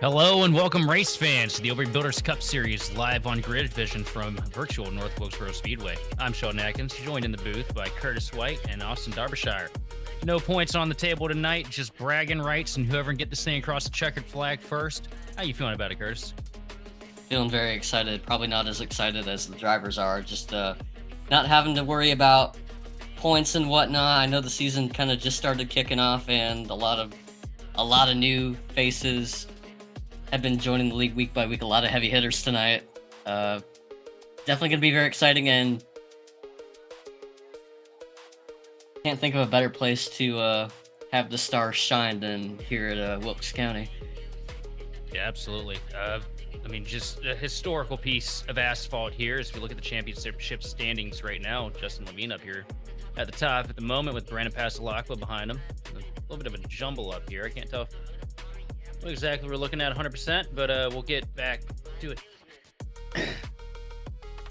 Hello and welcome, race fans, to the Oberry Builders Cup Series live on Grid Vision from virtual North Wilkesboro Speedway. I'm Sean Atkins, joined in the booth by Curtis White and Austin Derbyshire. No points on the table tonight, just bragging rights and whoever can get this thing across the checkered flag first. How you feeling about it, Curtis? Feeling very excited. Probably not as excited as the drivers are. Just not having to worry about points and whatnot. I know the season kind of just started kicking off, and a lot of new faces have been joining the league week by week. A lot of heavy hitters tonight. Definitely gonna be very exciting, and can't think of a better place to have the stars shine than here at Wilkes County. Yeah, absolutely. I mean, just a historical piece of asphalt here. As we look at the championship standings right now, Justin Levine up here at the top at the moment with Brandon Passalacqua behind him. A little bit of a jumble up here. I can't tell what exactly we're looking at 100%, but we'll get back to it.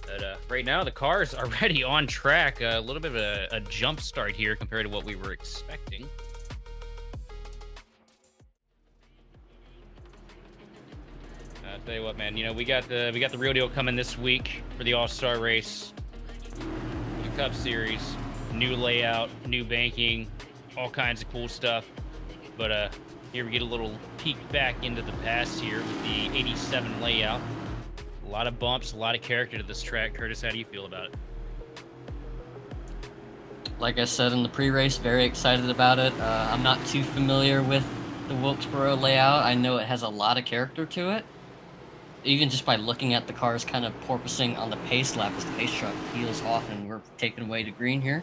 But right now, the cars are already on track. A little bit of a jump start here compared to what we were expecting. I'll tell you what, man. You know, we got the real deal coming this week for the All-Star race, the Cup Series, new layout, new banking, all kinds of cool stuff. But here we get a little peek back into the past here with the 87 layout. A lot of bumps, a lot of character to this track. Curtis, how do you feel about it? Like I said in the pre-race, very excited about it. I'm not too familiar with the Wilkesboro layout. I know it has a lot of character to it. Even just by looking at the cars kind of porpoising on the pace lap as the pace truck peels off and we're taking away to green here.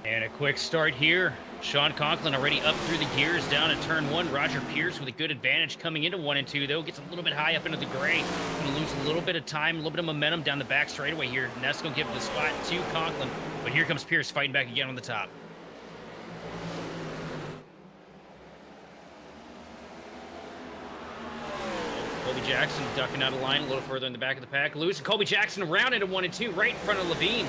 And a quick start here. Sean Conklin already up through the gears down at turn one. Roger Pierce with a good advantage coming into 1 and 2, though. Gets a little bit high up into the gray. Going to lose a little bit of time, a little bit of momentum down the back straightaway here. And that's going to give the spot to Conklin. But here comes Pierce fighting back again on the top. Colby Jackson ducking out of line a little further in the back of the pack. Lewis and Colby Jackson around into 1 and 2, right in front of Levine.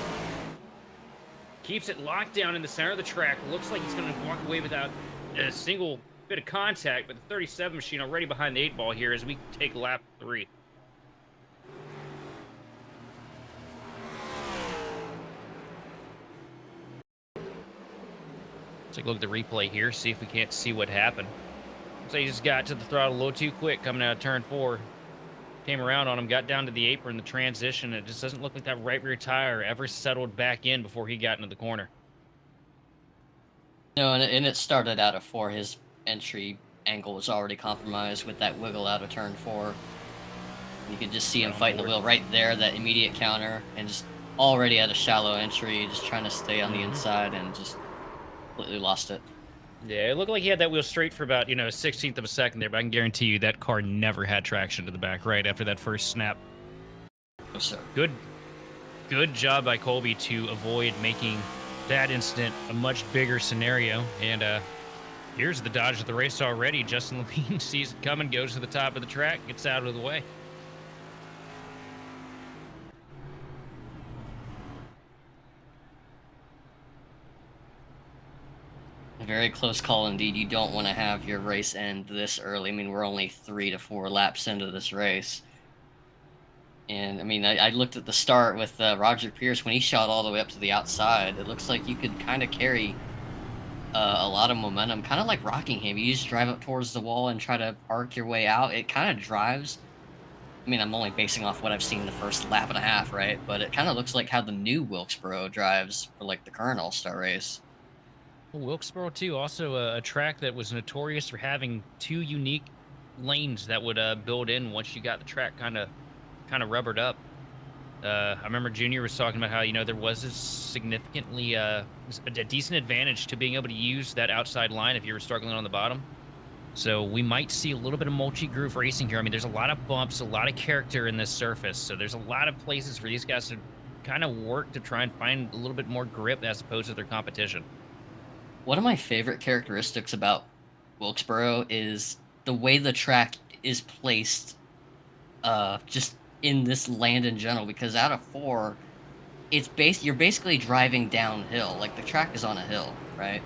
Keeps it locked down in the center of the track. Looks like he's going to walk away without a single bit of contact, but the 37 machine already behind the 8 ball here as we take lap 3. Let's take a look at the replay here, see if we can't see what happened. So he just got to the throttle a little too quick coming out of turn 4. Came around on him, got down to the apron, the transition. It just doesn't look like that right rear tire ever settled back in before he got into the corner. No, and it started out at 4. His entry angle was already compromised with that wiggle out of turn 4. You could just see him fighting the wheel right there, that immediate counter, and just already at a shallow entry, just trying to stay on the inside and just completely lost it. Yeah, it looked like he had that wheel straight for about, a 16th of a second there, but I can guarantee you that car never had traction to the back right after that first snap. No, sir. Good job by Colby to avoid making that incident a much bigger scenario. And here's the dodge of the race already. Justin Levine sees it coming, goes to the top of the track, gets out of the way. A very close call indeed. You don't want to have your race end this early. I mean, we're only 3 to 4 laps into this race. And, I mean, I looked at the start with Roger Pierce. When he shot all the way up to the outside, it looks like you could kind of carry a lot of momentum, kind of like Rockingham. You just drive up towards the wall and try to arc your way out. It kind of drives. I mean, I'm only basing off what I've seen the first lap and a half, right? But it kind of looks like how the new Wilkesboro drives for, like, the current All-Star race. Well, Wilkesboro, too, also a track that was notorious for having 2 unique lanes that would build in once you got the track kind of rubbered up. I remember Junior was talking about how, there was a significantly a decent advantage to being able to use that outside line if you were struggling on the bottom. So we might see a little bit of multi-groove racing here. I mean, there's a lot of bumps, a lot of character in this surface. So there's a lot of places for these guys to kind of work to try and find a little bit more grip as opposed to their competition. One of my favorite characteristics about Wilkesboro is the way the track is placed just in this land in general, because out of 4, you're basically driving downhill. Like, the track is on a hill, right?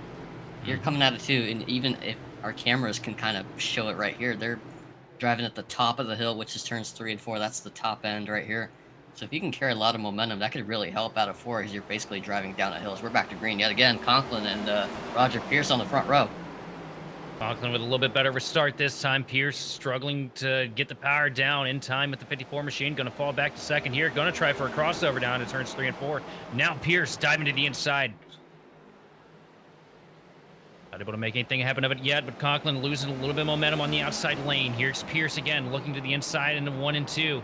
You're coming out of 2, and even if our cameras can kind of show it right here, driving at the top of the hill, which is turns 3 and 4. That's the top end right here. So if you can carry a lot of momentum, that could really help out of 4 as you're basically driving down a hill. As we're back to green yet again. Conklin and Roger Pierce on the front row. Conklin with a little bit better of a start this time. Pierce struggling to get the power down in time with the 54 machine. Going to fall back to second here. Going to try for a crossover down to turns 3 and 4. Now Pierce diving to the inside. Not able to make anything happen of it yet, but Conklin losing a little bit of momentum on the outside lane. Here's Pierce again, looking to the inside into 1 and 2.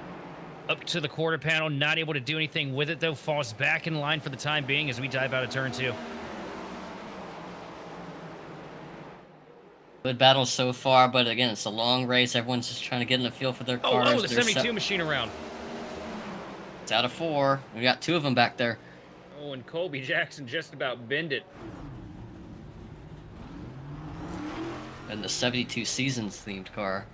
Up to the quarter panel, not able to do anything with it, though. Falls back in line for the time being as we dive out of turn 2. Good battle so far, but again, it's a long race. Everyone's just trying to get in a feel for their cars. Oh, the 72 machine around. It's out of 4. We got 2 of them back there. Oh, and Colby Jackson just about bend it. And the 72 Seasons themed car.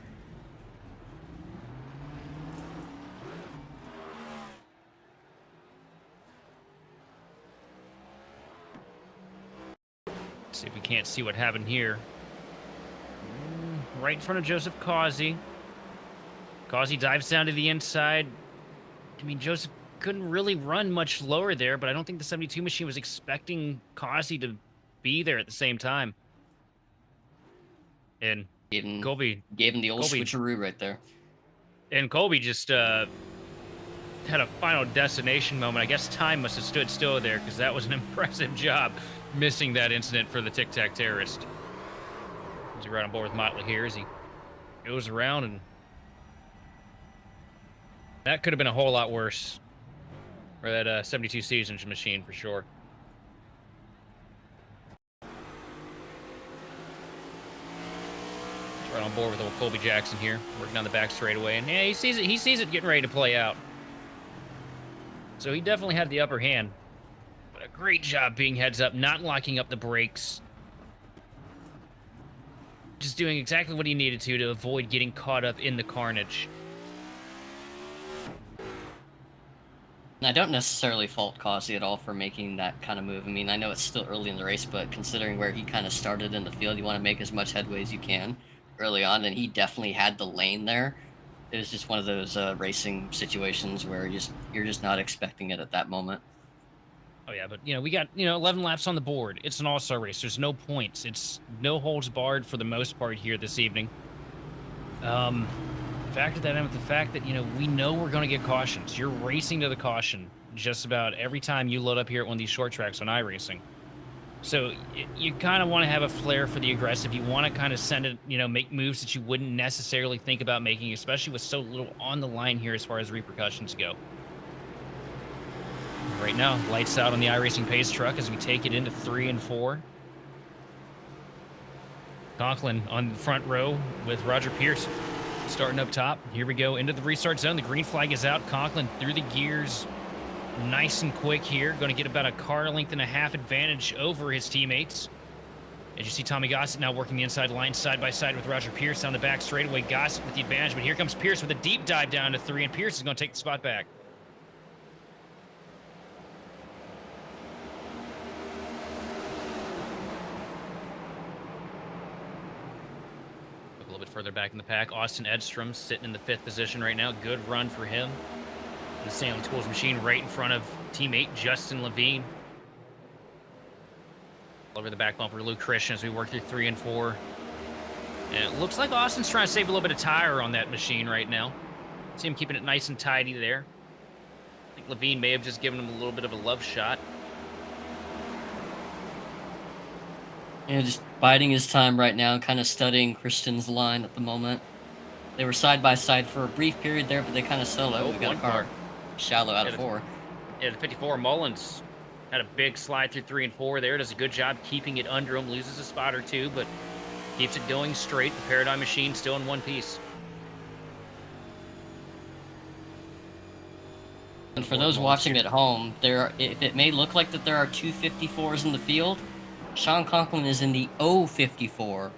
Let's see if we can't see what happened here. Right in front of Joseph Causey. Causey dives down to the inside. I mean, Joseph couldn't really run much lower there, but I don't think the 72 machine was expecting Causey to be there at the same time. And Colby gave him the old switcheroo right there. And Colby just had a final destination moment. I guess time must have stood still there because that was an impressive job missing that incident for the Tic Tac terrorist. He's right on board with Motley here as he goes around, and that could have been a whole lot worse for that 72 Seasons machine for sure. Right on board with old Colby Jackson here, working on the back straightaway, and yeah, he sees it getting ready to play out. So he definitely had the upper hand, but a great job being heads up, not locking up the brakes. Just doing exactly what he needed to avoid getting caught up in the carnage. And I don't necessarily fault Causey at all for making that kind of move. I mean, I know it's still early in the race, but considering where he kind of started in the field, you want to make as much headway as you can early on, and he definitely had the lane there. It was just one of those racing situations where you're just not expecting it at that moment. Oh yeah, but we got 11 laps on the board. It's an all-star race. There's no points. It's no holds barred for the most part here this evening. Factor that in with the fact that we know we're going to get cautions. You're racing to the caution just about every time you load up here at one of these short tracks on iRacing. So you kind of want to have a flair for the aggressive. You want to kind of send it, make moves that you wouldn't necessarily think about making, especially with so little on the line here as far as repercussions go. Right now, lights out on the iRacing pace truck as we take it into 3 and 4. Conklin on the front row with Roger Pierce starting up top. Here we go into the restart zone. The green flag is out. Conklin through the gears. Nice and quick here. Going to get about a car length and a half advantage over his teammates. As you see Tommy Gossett now working the inside line side by side with Roger Pierce on the back straightaway. Gossett with the advantage, but here comes Pierce with a deep dive down to 3, and Pierce is going to take the spot back. A little bit further back in the pack, Austin Edstrom sitting in the 5th position right now. Good run for him. The Salem Tools machine right in front of teammate Justin Levine. Over the back bumper, Luke Christian as we work through 3 and 4. And it looks like Austin's trying to save a little bit of tire on that machine right now. See him keeping it nice and tidy there. I think Levine may have just given him a little bit of a love shot. Yeah, just biding his time right now, kind of studying Christian's line at the moment. They were side by side for a brief period there, but they kind of settled. Oh, we got a car shallow out of 4. Yeah, the 54 Mullins had a big slide through 3 and 4 there. Does a good job keeping it under him. Loses a spot or two, but keeps it going straight. The Paradigm machine still in one piece. And for those watching at home, if it may look like that there are 2 54s in the field, Sean Conklin is in the 054,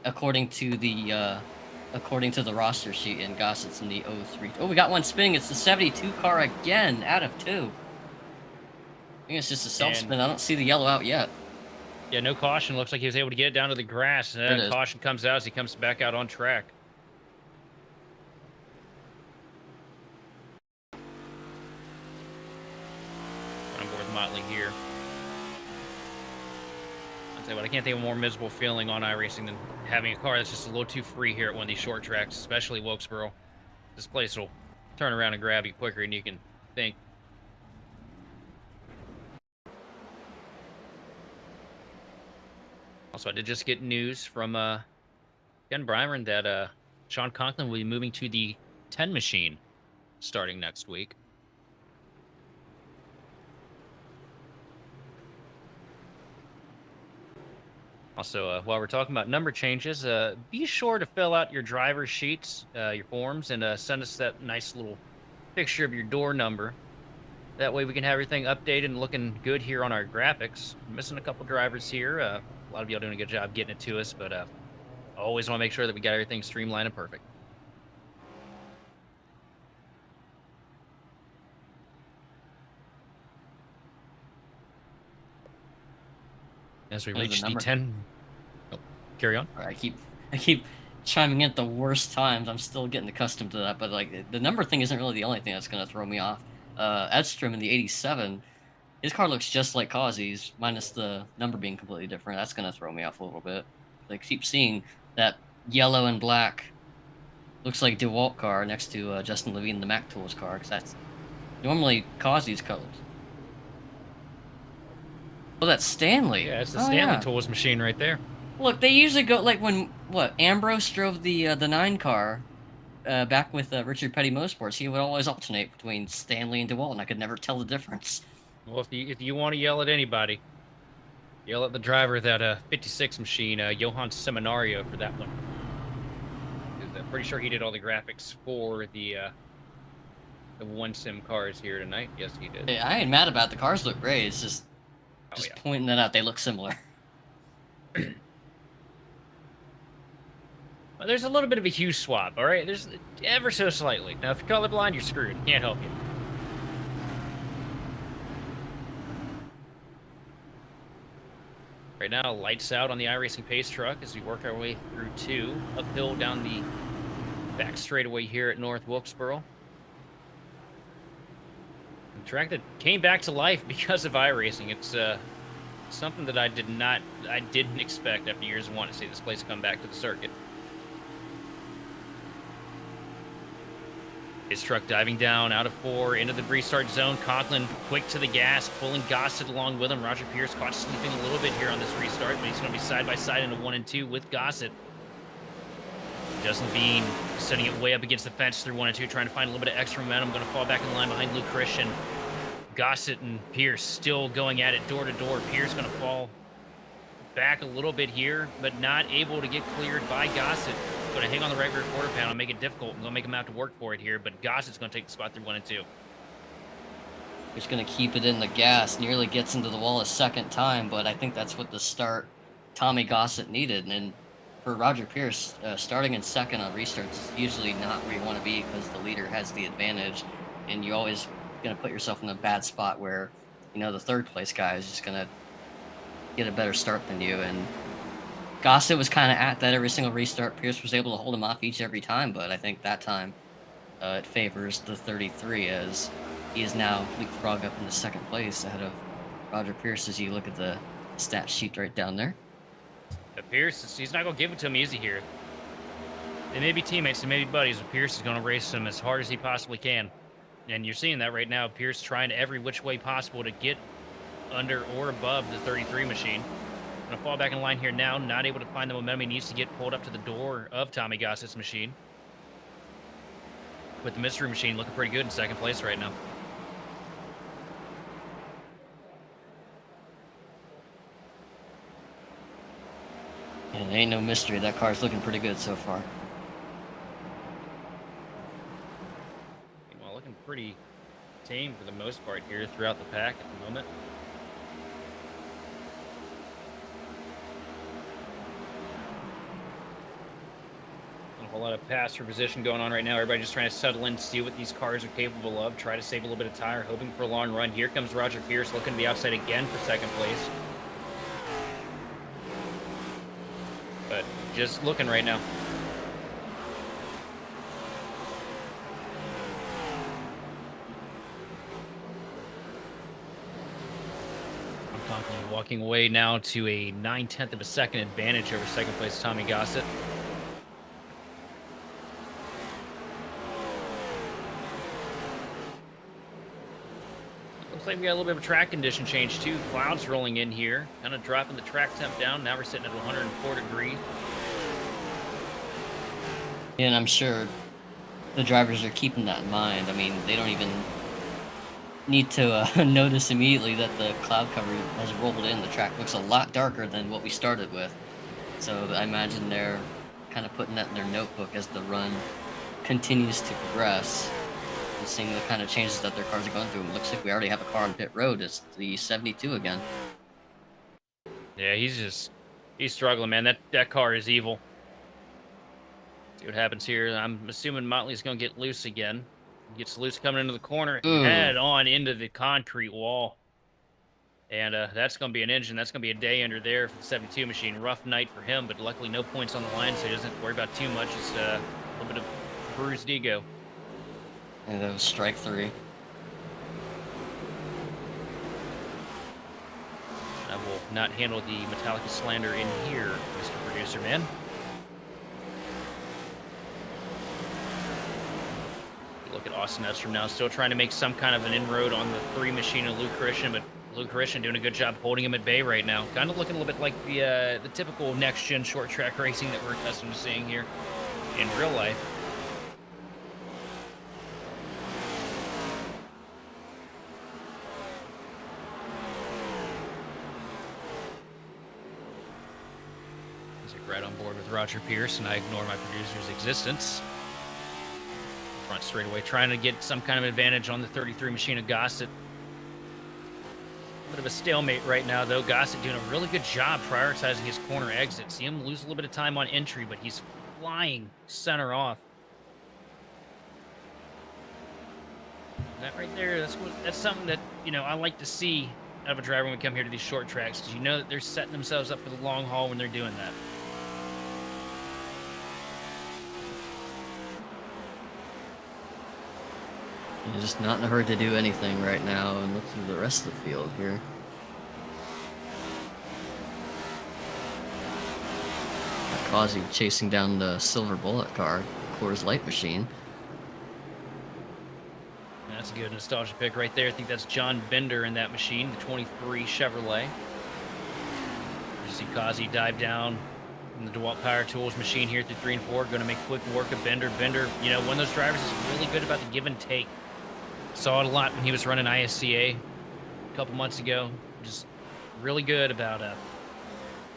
according to the roster sheet, and Gossett's in the 03. Oh, we got one spinning. It's the 72 car again, out of 2. I think it's just a self-spin. I don't see the yellow out yet. Yeah, no caution. Looks like he was able to get it down to the grass. And caution comes out as he comes back out on track. motley here. I'll tell you what, I can't think of a more miserable feeling on iRacing than having a car that's just a little too free here at one of these short tracks, especially Wilkesboro. This place will turn around and grab you quicker than you can think. Also, I did just get news from Ken Bryman that Sean Conklin will be moving to the 10 machine starting next week. Also, while we're talking about number changes, be sure to fill out your driver sheets, your forms, and send us that nice little picture of your door number. That way we can have everything updated and looking good here on our graphics. I'm missing a couple drivers here. A lot of y'all doing a good job getting it to us, but I always want to make sure that we got everything streamlined and perfect. As we reach the 10... Oh, carry on. I keep chiming in at the worst times. I'm still getting accustomed to that, but like the number thing isn't really the only thing that's going to throw me off. Edstrom in the 87, his car looks just like Causey's, minus the number being completely different. That's going to throw me off a little bit. I keep seeing that yellow and black, looks like DeWalt car next to Justin Levine, the Mac Tools car, because that's normally Causey's colors. Oh, that's Stanley. Yeah, it's the Stanley Tools machine right there. Look, they usually go, like, when, Ambrose drove the 9 car back with Richard Petty Motorsports, he would always alternate between Stanley and DeWalt, and I could never tell the difference. Well, if you want to yell at anybody, yell at the driver of that 56 machine, Johan Seminario, for that one. I'm pretty sure he did all the graphics for the one sim cars here tonight. Yes, he did. Hey, I ain't mad about it. The cars look great. It's just pointing that out. They look similar. Well, there's a little bit of a hue swap, all right? There's ever so slightly. Now, if you're colorblind, you're screwed. Can't help you. Right now, lights out on the iRacing Pace truck as we work our way through 2, uphill down the back straightaway here at North Wilkesboro. A track that came back to life because of iRacing. It's something that I didn't expect after years of wanting to see this place come back to the circuit. His truck diving down out of 4 into the restart zone. Conklin quick to the gas, pulling Gossett along with him. Roger Pierce caught sleeping a little bit here on this restart, but he's going to be side by side into 1 and 2 with Gossett. Justin Bean setting it way up against the fence through 1 and 2, trying to find a little bit of extra momentum. Going to fall back in line behind Luke Christian. Gossett and Pierce still going at it door to door. Pierce going to fall back a little bit here, but not able to get cleared by Gossett. Going to hang on the right rear quarter panel and make it difficult. I'm going to make him have to work for it here, but Gossett's going to take the spot through 1 and 2. He's going to keep it in the gas. Nearly gets into the wall a second time, but I think that's what the start Tommy Gossett needed. And for Roger Pierce, starting in second on restarts is usually not where you want to be because the leader has the advantage, and you're always going to put yourself in a bad spot where, you know, the third place guy is just going to get a better start than you. And Gossett was kind of at that every single restart. Pierce was able to hold him off every time, but I think that time it favors the 33 as he is now leapfrog up into second place ahead of Roger Pierce as you look at the stat sheet right down there. Pierce, he's not going to give it to him easy here. They may be teammates, they may be buddies, but Pierce is going to race him as hard as he possibly can. And you're seeing that right now. Pierce trying every which way possible to get under or above the 33 machine. Going to fall back in line here now, not able to find the momentum he needs to get pulled up to the door of Tommy Gossett's machine. With the mystery machine looking pretty good in second place right now. And ain't no mystery, that car's looking pretty good so far. Well, looking pretty tame for the most part here throughout the pack at the moment. A whole lot of pass for position going on right now. Everybody just trying to settle in, see what these cars are capable of, try to save a little bit of tire, hoping for a long run. Here comes Roger Pierce looking to the outside again for second place. But just looking right now. Conklin walking away now to a 9/10 of a second advantage over second place Tommy Gossett. Looks like we got a little bit of a track condition change too. Clouds rolling in here, kind of dropping the track temp down. Now we're sitting at 104 degrees. And I'm sure the drivers are keeping that in mind. I mean, they don't even need to notice immediately that the cloud cover has rolled in. The track looks a lot darker than what we started with. So I imagine they're kind of putting that in their notebook as the run continues to progress and seeing the kind of changes that their cars are going through. It looks like we already have a car on pit road. It's the 72 again. Yeah, he's struggling, man. That car is evil. See what happens here. I'm assuming Motley's going to get loose again. Gets loose coming into the corner, head on into the concrete wall. And that's going to be an engine. That's going to be a day under there for the 72 machine. Rough night for him, but luckily no points on the line, so he doesn't worry about too much. It's a little bit of bruised ego. And that was strike 3. I will not handle the Metallica slander in here, Mr. Producer Man. Look at Austin Edstrom now, still trying to make some kind of an inroad on the 3 machine of Luke Christian, but Luke Christian doing a good job holding him at bay right now. Kind of looking a little bit like the typical next-gen short track racing that we're accustomed to seeing here in real life. He's right on board with Roger Pierce, and I ignore my producer's existence. Front straightaway, trying to get some kind of advantage on the 33 machine of Gossett. A bit of a stalemate right now, though. Gossett doing a really good job prioritizing his corner exit. See him lose a little bit of time on entry, but he's flying center off. That right there, that's something that, you know, I like to see out of a driver when we come here to these short tracks, because you know that they're setting themselves up for the long haul when they're doing that. You're just not in a hurry to do anything right now, and look through the rest of the field here. Causey chasing down the Silver Bullet car, Coors Light machine. That's a good nostalgia pick right there. I think that's John Bender in that machine, the 23 Chevrolet. You see Causey dive down in the DeWalt Power Tools machine here through 3 and 4. Going to make quick work of Bender. Bender, you know, one of those drivers is really good about the give and take. Saw it a lot when he was running ISCA a couple months ago. Just really good about,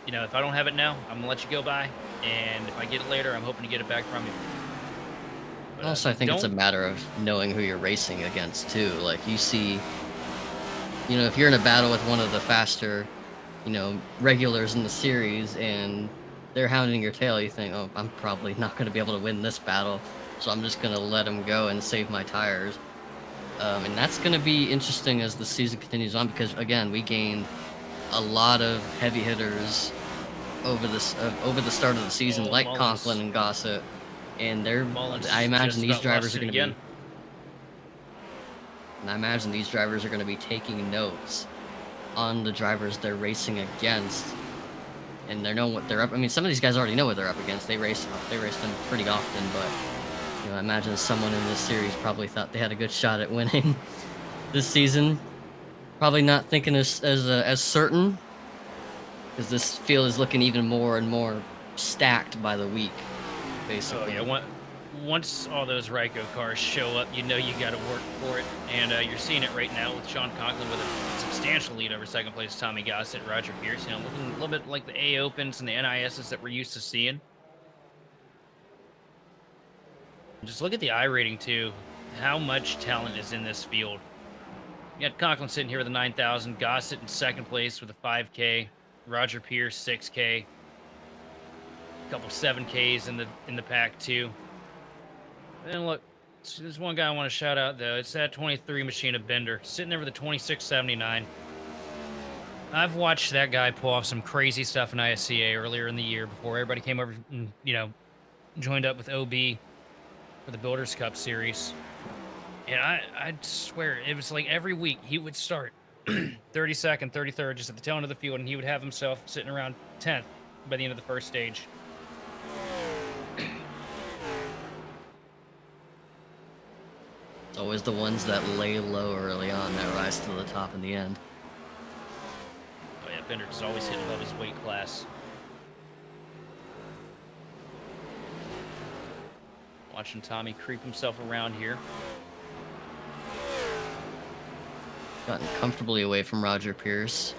you know, if I don't have it now, I'm going to let you go by. And if I get it later, I'm hoping to get it back from you. But, also, I think it's a matter of knowing who you're racing against, too. Like, you see, you know, if you're in a battle with one of the faster, you know, regulars in the series and they're hounding your tail, you think, oh, I'm probably not going to be able to win this battle, so I'm just going to let them go and save my tires. And that's going to be interesting as the season continues on, because, again, we gained a lot of heavy hitters over the start of the season, like Mullins. Conklin and Gossett. And I imagine these drivers are going to be... And I imagine these drivers are going to be taking notes on the drivers they're racing against. And they know what they're up... I mean, some of these guys already know what they're up against. They race them pretty often, but... You know, I imagine someone in this series probably thought they had a good shot at winning this season. Probably not thinking as certain, because this field is looking even more and more stacked by the week, basically. Oh, yeah. Once all those Ryko cars show up, you know you got to work for it. And you're seeing it right now with Sean Conklin with a substantial lead over second place Tommy Gossett, Roger Pierce. You know, looking a little bit like the A Opens and the NISs that we're used to seeing. Just look at the I rating, too. How much talent is in this field. You got Conklin sitting here with a 9,000. Gossett in second place with a 5K. Roger Pierce, 6K. A couple 7Ks in the pack, too. And look, there's one guy I want to shout out, though. It's that 23 machine of Bender. Sitting there with a 2679. I've watched that guy pull off some crazy stuff in ISCA earlier in the year before everybody came over and, you know, joined up with OB for the Builders Cup series. And I swear, it was like every week he would start 32nd, 33rd, just at the tail end of the field, and he would have himself sitting around 10th by the end of the first stage. It's always the ones that lay low early on that rise to the top in the end. Oh yeah, Bender is always hitting above his weight class. Watching Tommy creep himself around here. Gotten comfortably away from Roger Pierce.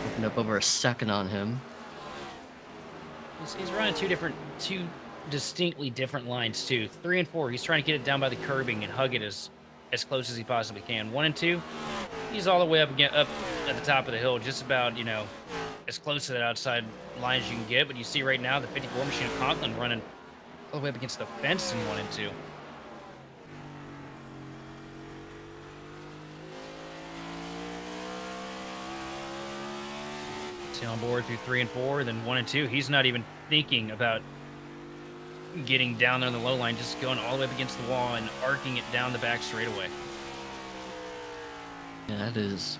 Opened up over a second on him. He's running two distinctly different lines too. 3 and 4, he's trying to get it down by the curbing and hug it as close as he possibly can. 1 and 2, he's all the way up at the top of the hill, just about, you know, as close to that outside line as you can get. But you see right now the 54 machine of Conklin running all the way up against the fence in 1 and 2. On board through 3 and 4, then 1 and 2. He's not even thinking about getting down there on the low line, just going all the way up against the wall and arcing it down the back straightaway. Yeah, that is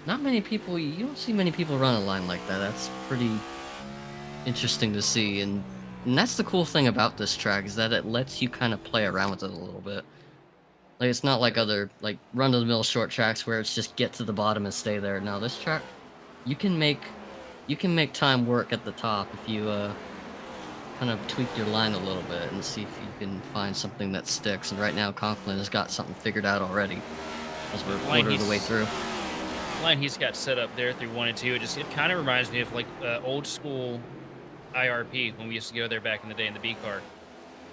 not many people. You don't see many people run a line like that. That's pretty interesting to see, and that's the cool thing about this track, is that it lets you kind of play around with it a little bit. Like, it's not like other, like, run-of-the-mill short tracks where it's just get to the bottom and stay there. No, this track, you can make time work at the top if you kind of tweak your line a little bit and see if you can find something that sticks. And right now, Conklin has got something figured out already as we're a quarter of the way through. The line he's got set up there through 1 and 2, it kind of reminds me of like old school IRP when we used to go there back in the day in the B car.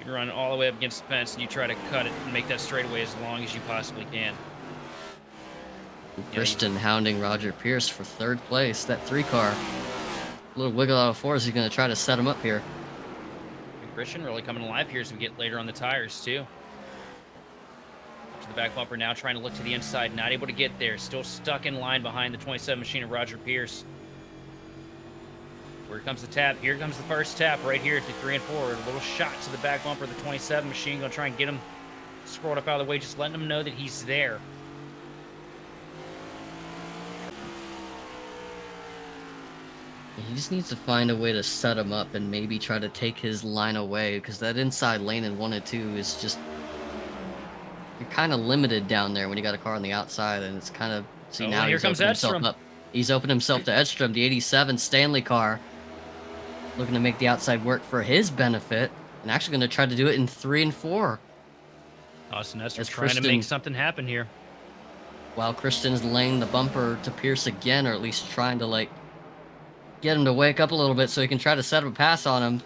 You run all the way up against the fence and you try to cut it and make that straightaway as long as you possibly can. Christian hounding Roger Pierce for 3rd place. That 3 car. A little wiggle out of 4 is he going to try to set him up here. And Christian really coming alive here as we get later on the tires too. To the back bumper now, trying to look to the inside, not able to get there. Still stuck in line behind the 27 machine of Roger Pierce. Here comes the tap. Here comes the first tap right here to 3 and 4. A little shot to the back bumper of the 27 machine. Going to try and get him scrolled up out of the way, just letting him know that he's there. He just needs to find a way to set him up and maybe try to take his line away, because that inside lane in 1 and 2 is just... You're kind of limited down there when you got a car on the outside, and it's kind of... See, now here he's comes opened himself Edstrom. up. He's opened himself to Edstrom, the 87 Stanley car. Looking to make the outside work for his benefit, and actually going to try to do it in 3 and 4. Austin Edstrom trying to make something happen here. While Christian's laying the bumper to Pierce again, or at least trying to, like, get him to wake up a little bit so he can try to set up a pass on him.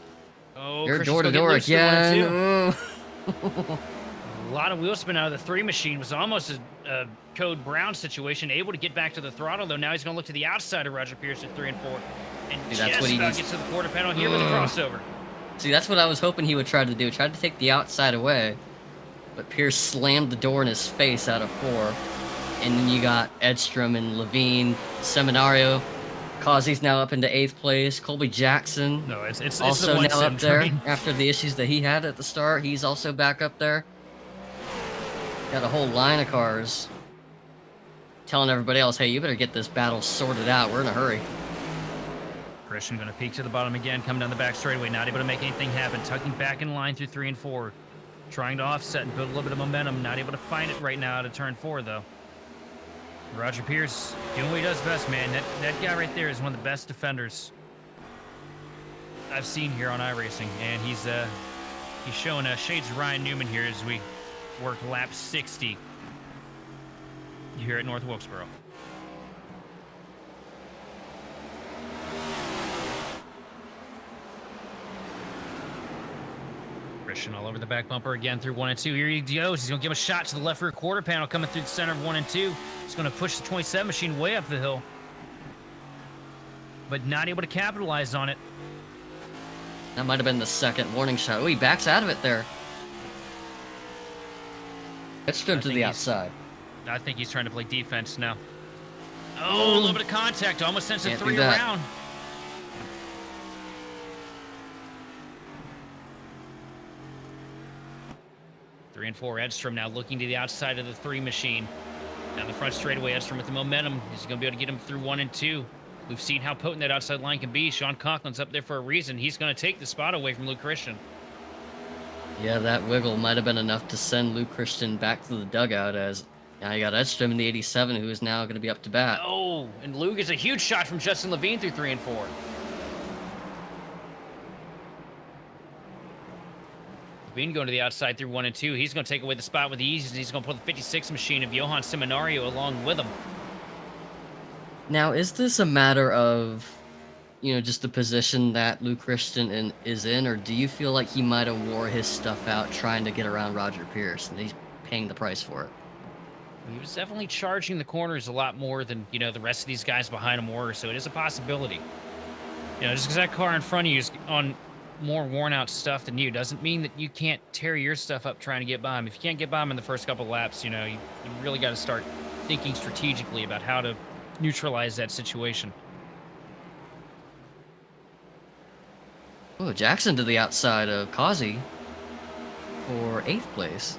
Oh, you're door to door again. A lot of wheel spin out of the 3 machine. Was almost a Code Brown situation. Able to get back to the throttle, though. Now he's going to look to the outside of Roger Pierce at 3 and 4. And that's what he about gets to the quarter panel here with a crossover. See, that's what I was hoping he would try to do. Try to take the outside away. But Pierce slammed the door in his face out of 4. And then you got Edstrom and Levine, Seminario. Causey's now up into 8th place. Colby Jackson. No, it's also the now up train. there after the issues that he had at the start. He's also back up there. Got a whole line of cars telling everybody else, hey, you better get this battle sorted out. We're in a hurry. Christian going to peek to the bottom again, coming down the back straightaway, not able to make anything happen. Tucking back in line through 3 and 4. Trying to offset and build a little bit of momentum. Not able to find it right now to turn 4, though. Roger Pierce doing what he does best, man. That guy right there is one of the best defenders I've seen here on iRacing, and he's showing shades of Ryan Newman here as we work lap 60 here at North Wilkesboro. Christian all over the back bumper again through 1 and 2. Here he goes. He's going to give a shot to the left rear quarter panel coming through the center of 1 and 2. He's going to push the 27 machine way up the hill, but not able to capitalize on it. That might have been the second warning shot. Oh, he backs out of it there. Let's go to the outside. I think he's trying to play defense now. Oh, a little bit of contact. Almost sends it 3 around. 3 and 4, Edstrom now looking to the outside of the 3 machine. Down the front straightaway, Edstrom with the momentum. He's going to be able to get him through 1 and 2. We've seen how potent that outside line can be. Sean Conklin's up there for a reason. He's going to take the spot away from Luke Christian. Yeah, that wiggle might have been enough to send Luke Christian back to the dugout, as now you got Edstrom in the 87, who is now going to be up to bat. Oh, and Luke is a huge shot from Justin Levine through 3 and 4. Levine going to the outside through 1 and 2. He's going to take away the spot with the easies, and he's going to put the 56 machine of Johan Seminario along with him. Now, is this a matter of, just the position that Luke Christian is in, or do you feel like he might have wore his stuff out trying to get around Roger Pierce, and he's paying the price for it? He was definitely charging the corners a lot more than, the rest of these guys behind him were, so it is a possibility. Just because that car in front of you is on more worn-out stuff than you doesn't mean that you can't tear your stuff up trying to get by him. If you can't get by him in the first couple laps, you really got to start thinking strategically about how to neutralize that situation. Oh, Jackson to the outside of Kazi for 8th place.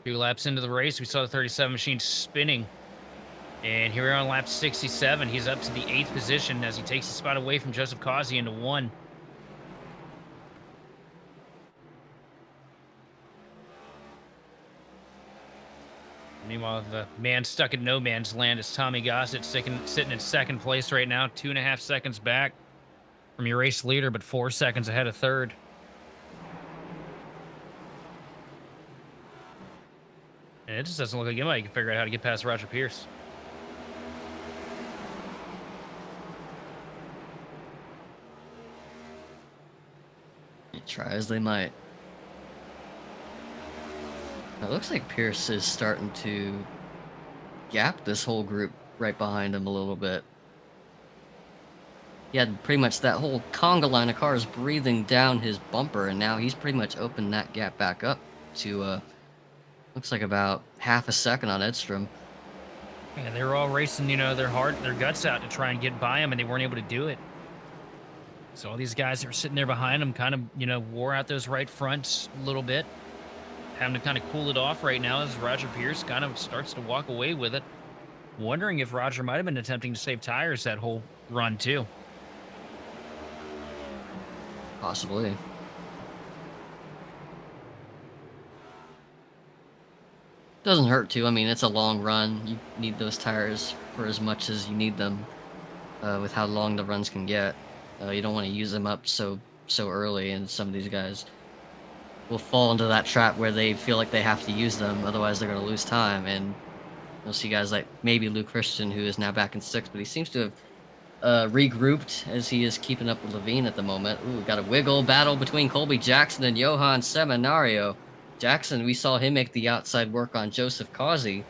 2 laps into the race, we saw the 37 machine spinning. And here we are on lap 67. He's up to the 8th position as he takes the spot away from Joseph Kazi into 1. Meanwhile, the man stuck in no man's land is Tommy Gossett, sitting in 2nd place right now, 2.5 seconds back from your race leader, but 4 seconds ahead of 3rd. And it just doesn't look like anybody can figure out how to get past Roger Pierce. Try as they might. It looks like Pierce is starting to gap this whole group right behind him a little bit. He had pretty much that whole conga line of cars breathing down his bumper, and now he's pretty much opened that gap back up to, looks like about half a second on Edstrom. Yeah, they were all racing, their guts out to try and get by him, and they weren't able to do it. So all these guys that were sitting there behind him kind of, wore out those right fronts a little bit. Having to kind of cool it off right now as Roger Pierce kind of starts to walk away with it. Wondering if Roger might have been attempting to save tires that whole run, too. Possibly. Doesn't hurt to. I mean, it's a long run. You need those tires for as much as you need them with how long the runs can get. You don't want to use them up so early, and some of these guys will fall into that trap where they feel like they have to use them, otherwise they're going to lose time. And you'll see guys like maybe Luke Christian, who is now back in 6th, but he seems to have regrouped as he is keeping up with Levine at the moment. Ooh, got a wiggle battle between Colby Jackson and Johan Seminario. Jackson, we saw him make the outside work on Joseph Kazi,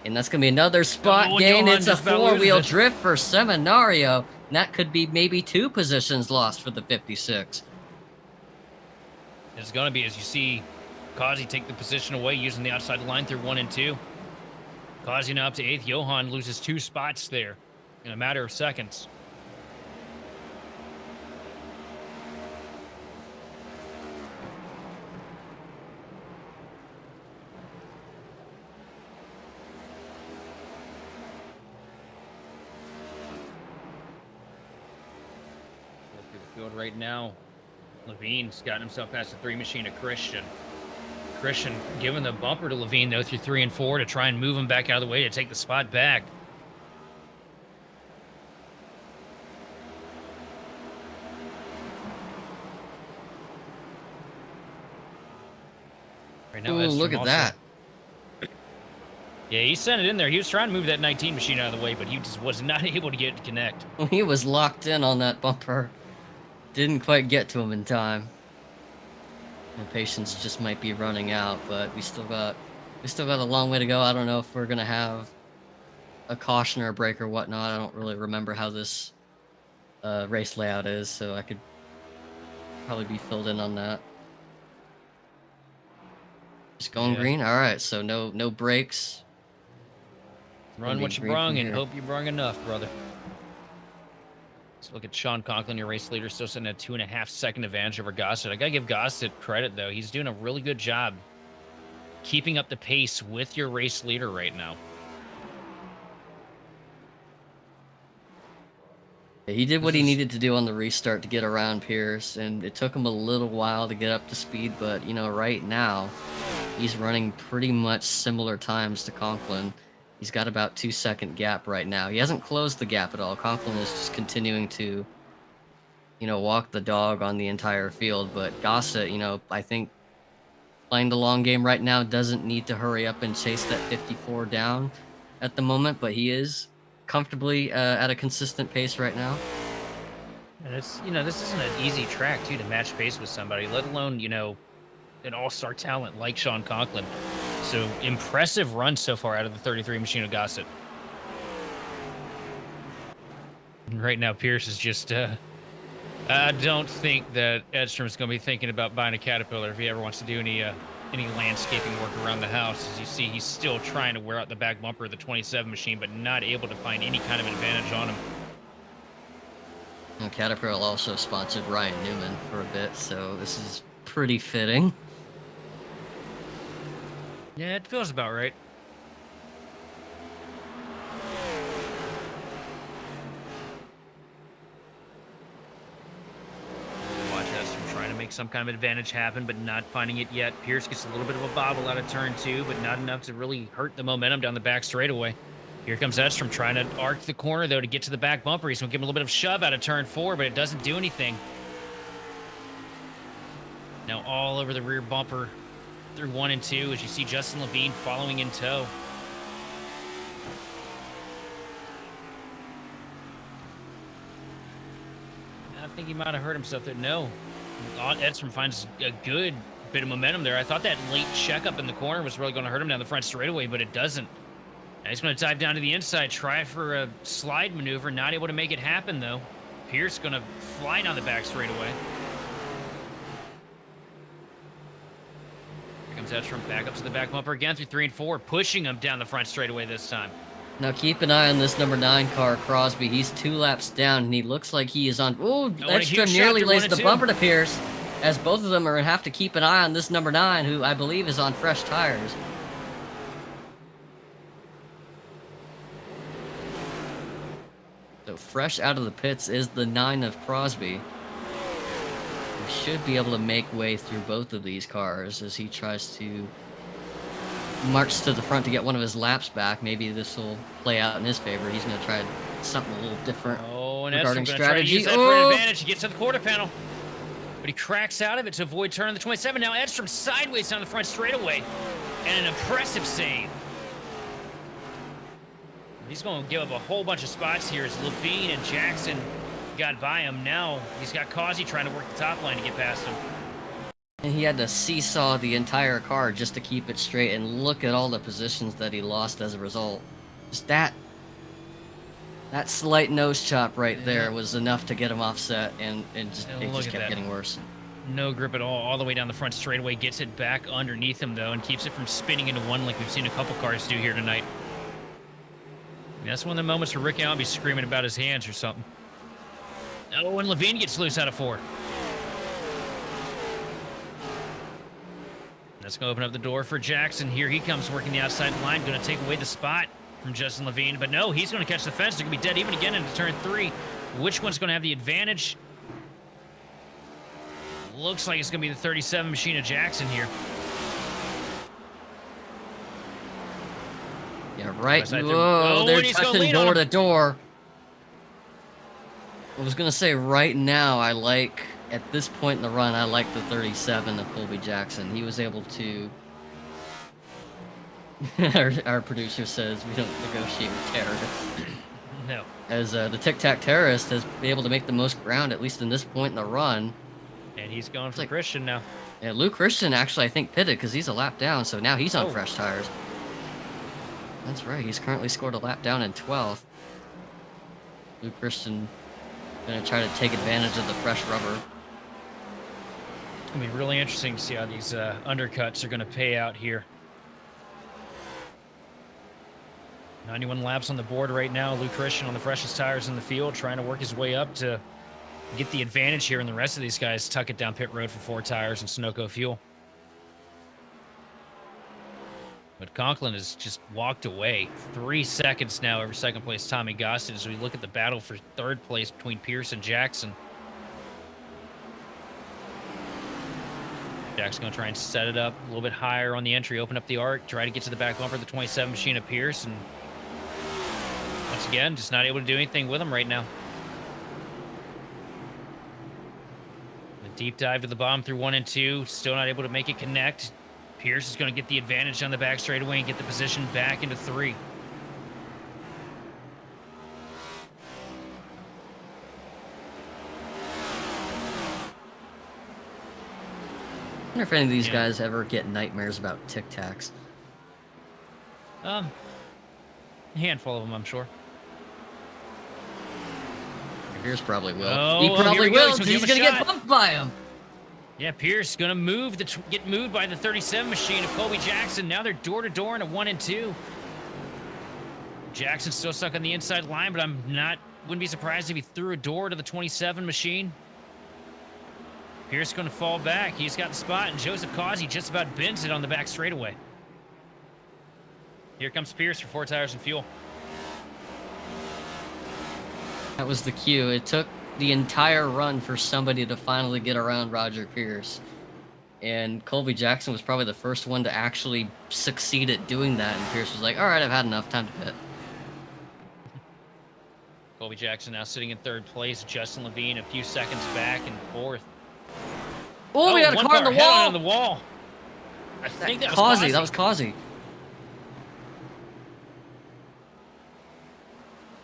and that's going to be another spot gain. It's a 4-wheel drift for Seminario, and that could be maybe 2 positions lost for the 56. It's going to be, as you see Kazi take the position away using the outside line through 1 and 2. Kazi now up to 8th. Johan loses 2 spots there in a matter of seconds. Through the field right now, Levine's gotten himself past the 3 machine of Christian. Christian giving the bumper to Levine, though, through 3 and 4 to try and move him back out of the way to take the spot back. Right now, ooh, look at that. Yeah, he sent it in there. He was trying to move that 19 machine out of the way, but he just was not able to get it to connect. He was locked in on that bumper. Didn't quite get to him in time. And patience just might be running out, but we still got a long way to go. I don't know if we're gonna have a caution or a break or whatnot. I don't really remember how this race layout is, so I could probably be filled in on that. Just going green. All right, so no breaks. Run what you brung and hope you brung enough, brother. Let's look at Sean Conklin, your race leader, still sitting at 2.5-second advantage over Gossett. I got to give Gossett credit, though. He's doing a really good job keeping up the pace with your race leader right now. He did what he needed to do on the restart to get around Pierce, and it took him a little while to get up to speed, but, you know, right now, he's running pretty much similar times to Conklin. He's got about 2-second gap right now. He hasn't closed the gap at all. Conklin is just continuing to, you know, walk the dog on the entire field, but Gossett, you know, I think playing the long game right now doesn't need to hurry up and chase that 54 down at the moment, but he is comfortably at a consistent pace right now. And it's, you know, this isn't an easy track, too, to match pace with somebody, let alone, you know, an all-star talent like Sean Conklin. So impressive run so far out of the 33 machine of Gossett. And right now, Pierce is just, I don't think that Edstrom's going to be thinking about buying a Caterpillar if he ever wants to do any landscaping work around the house. As you see, he's still trying to wear out the back bumper of the 27 machine, but not able to find any kind of advantage on him. And Caterpillar also sponsored Ryan Newman for a bit, so this is pretty fitting. Yeah, it feels about right. Watch us from trying to make some kind of advantage happen, but not finding it yet. Pierce gets a little bit of a bobble out of turn 2, but not enough to really hurt the momentum down the back straightaway. Here comes Edstrom trying to arc the corner, though, to get to the back bumper. He's going to give him a little bit of shove out of turn 4, but it doesn't do anything. Now all over the rear bumper through 1 and 2, as you see Justin Levine following in tow. I think he might have hurt himself there. No. Edstrom finds a good bit of momentum there. I thought that late checkup in the corner was really going to hurt him down the front straightaway, but it doesn't. Now he's going to dive down to the inside, try for a slide maneuver. Not able to make it happen, though. Pierce going to fly down the back straightaway. Edstrom back up to the back bumper again through 3 and 4, pushing him down the front straightaway this time. Now keep an eye on this number 9 car, Crosby. He's 2 laps down, and he looks like he is on... Ooh, Edstrom nearly lays the bumper to Pierce, as both of them are going to have to keep an eye on this number 9, who I believe is on fresh tires. So fresh out of the pits is the 9 of Crosby. He should be able to make way through both of these cars as he tries to march to the front to get one of his laps back. Maybe this will play out in his favor. He's going to try something a little different regarding strategy. Try to use that for an advantage. He gets to the quarter panel, but he cracks out of it to avoid turn the 27. Now Edstrom sideways down the front straightaway, and an impressive save. He's going to give up a whole bunch of spots here as Levine and Jackson got by him. Now he's got Causey trying to work the top line to get past him. And he had to seesaw the entire car just to keep it straight, and look at all the positions that he lost as a result. Just that slight nose chop right there was enough to get him offset, and it just kept getting worse. No grip at all the way down the front straightaway. Gets it back underneath him, though, and keeps it from spinning into one like we've seen a couple cars do here tonight. And that's one of the moments where Rick Allen be screaming about his hands or something. Oh, and Levine gets loose out of 4. That's going to open up the door for Jackson. Here he comes working the outside line. Going to take away the spot from Justin Levine. But no, he's going to catch the fence. They're going to be dead even again into turn 3. Which one's going to have the advantage? Looks like it's going to be the 37 machine of Jackson here. Yeah, right. Whoa, they're touching door to door. I was going to say right now, at this point in the run, I like the 37 of Colby Jackson. He was able to... our producer says we don't negotiate with terrorists. No. As the Tic Tac terrorist has been able to make the most ground, at least in this point in the run. And he's going for Christian now. Yeah, Luke Christian actually, I think, pitted because he's a lap down, so now he's on fresh tires. That's right, he's currently scored a lap down in 12th. Luke Christian going to try to take advantage of the fresh rubber. It's going to be really interesting to see how these undercuts are going to pay out here. 91 laps on the board right now. Lou Christian on the freshest tires in the field, trying to work his way up to get the advantage here, and the rest of these guys tuck it down pit road for 4 tires and Sunoco fuel. But Conklin has just walked away. 3 seconds now over second place Tommy Gossett as we look at the battle for third place between Pierce and Jackson. Jackson going to try and set it up a little bit higher on the entry, open up the arc, try to get to the back bumper of the 27 machine of Pierce, and once again, just not able to do anything with him right now. A deep dive to the bottom through 1 and 2, still not able to make it connect. Pierce is going to get the advantage on the back straightaway and get the position back into 3. I wonder if any of these guys ever get nightmares about Tic Tacs. A handful of them, I'm sure. Pierce probably will. Oh, he probably will, goes. because he's going to get bumped by him. Yeah, Pierce going to move get moved by the 37 machine of Colby Jackson. Now they're door to door in a 1 and 2. Jackson's still stuck on the inside line, but wouldn't be surprised if he threw a door to the 27 machine. Pierce going to fall back. He's got the spot, and Joseph Causey just about bends it on the back straightaway. Here comes Pierce for 4 tires and fuel. That was the cue. It took the entire run for somebody to finally get around Roger Pierce. And Colby Jackson was probably the first one to actually succeed at doing that, and Pierce was like, all right, I've had enough, time to pit. Colby Jackson now sitting in 3rd place. Justin Levine a few seconds back in 4th. Oh, we had a car on the wall. On the wall. I think that was Causey. That was Causey.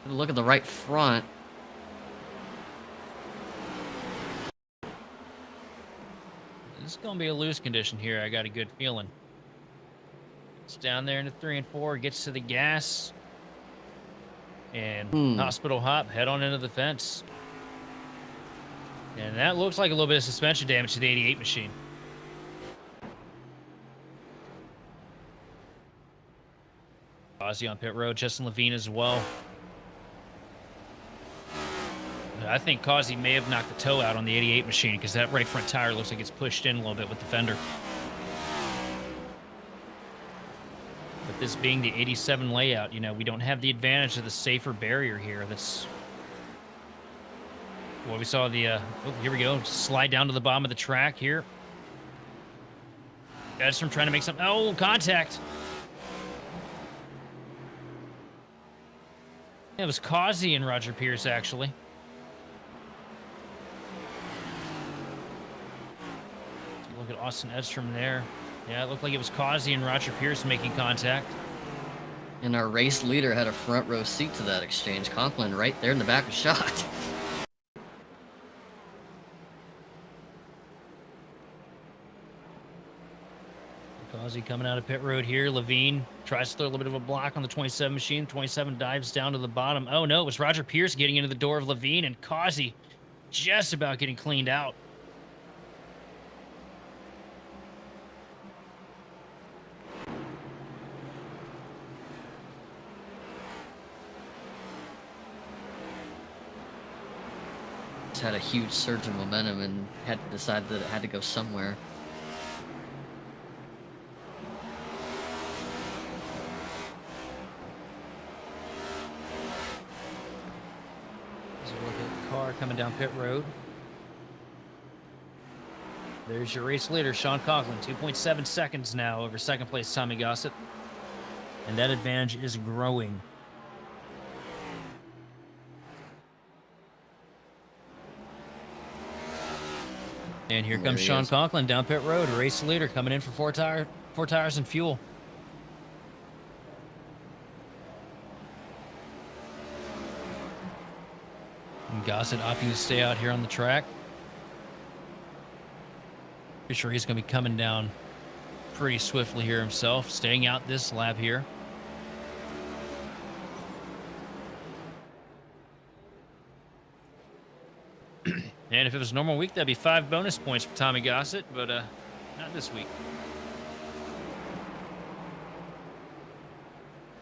Look at the right front. This is going to be a loose condition here. I got a good feeling. It's down there into 3 and 4. Gets to the gas. And hospital hop. Head on into the fence. And that looks like a little bit of suspension damage to the 88 machine. Ozzy on pit road. Justin Levine as well. I think Causey may have knocked the toe out on the 88 machine because that right front tire looks like it's pushed in a little bit with the fender. But this being the 87 layout, we don't have the advantage of the safer barrier here. That's what we saw the, here we go. Slide down to the bottom of the track here. That's from trying to make some, contact. It was Causey and Roger Pierce, actually. Look at Austin Edstrom there. Yeah, it looked like it was Causey and Roger Pierce making contact. And our race leader had a front row seat to that exchange. Conklin right there in the back of shot. Causey coming out of pit road here. Levine tries to throw a little bit of a block on the 27 machine. 27 dives down to the bottom. Oh, no, it was Roger Pierce getting into the door of Levine, and Causey just about getting cleaned out. Had a huge surge of momentum and had to decide that it had to go somewhere. As we look at the car coming down pit road. There's your race leader, Sean Conklin, 2.7 seconds now over second place Tommy Gossett. And that advantage is growing. And here comes Sean Conklin down pit road, race leader coming in for 4 tires and fuel. And Gossett opting to stay out here on the track. Pretty sure he's going to be coming down pretty swiftly here himself, staying out this lap here. And if it was a normal week, that'd be 5 bonus points for Tommy Gossett, but not this week.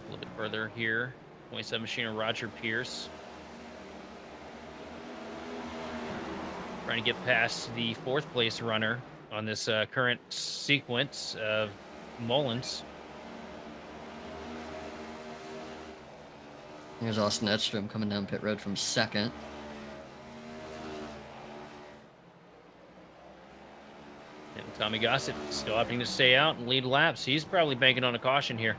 A little bit further here. 27 machine of Roger Pierce. Trying to get past the 4th place runner on this current sequence of Mullins. Here's Austin Edstrom coming down pit road from 2nd. And Tommy Gossett still opting to stay out and lead laps. He's probably banking on a caution here.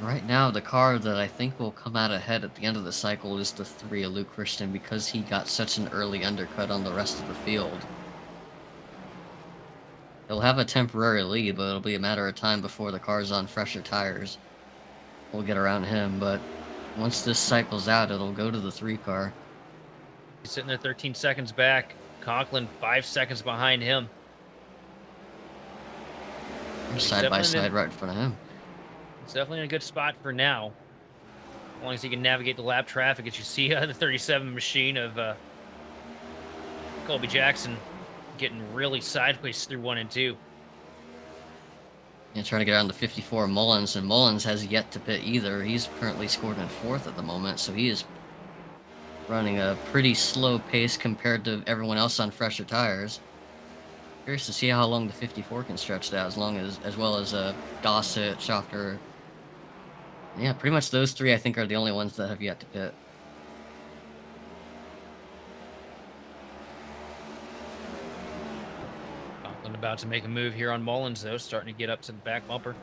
Right now, the car that I think will come out ahead at the end of the cycle is the 3 of Luke Christian because he got such an early undercut on the rest of the field. He'll have a temporary lead, but it'll be a matter of time before the car's on fresher tires. We'll get around him, but once this cycles out, it'll go to the 3 car. He's sitting there 13 seconds back. Conklin 5 seconds behind him. They're side by side right in front of him. It's definitely in a good spot for now. As long as he can navigate the lap traffic, as you see the 37 machine of Colby Jackson getting really sideways through 1 and 2. And trying to get around the 54 Mullins, and Mullins has yet to pit either. He's currently scored in 4th at the moment, so he is running a pretty slow pace compared to everyone else on fresher tires. Curious to see how long the 54 can stretch that, as well as Gossett, Schafter. Yeah, pretty much those 3 I think are the only ones that have yet to pit. Conklin about to make a move here on Mullins, though, starting to get up to the back bumper.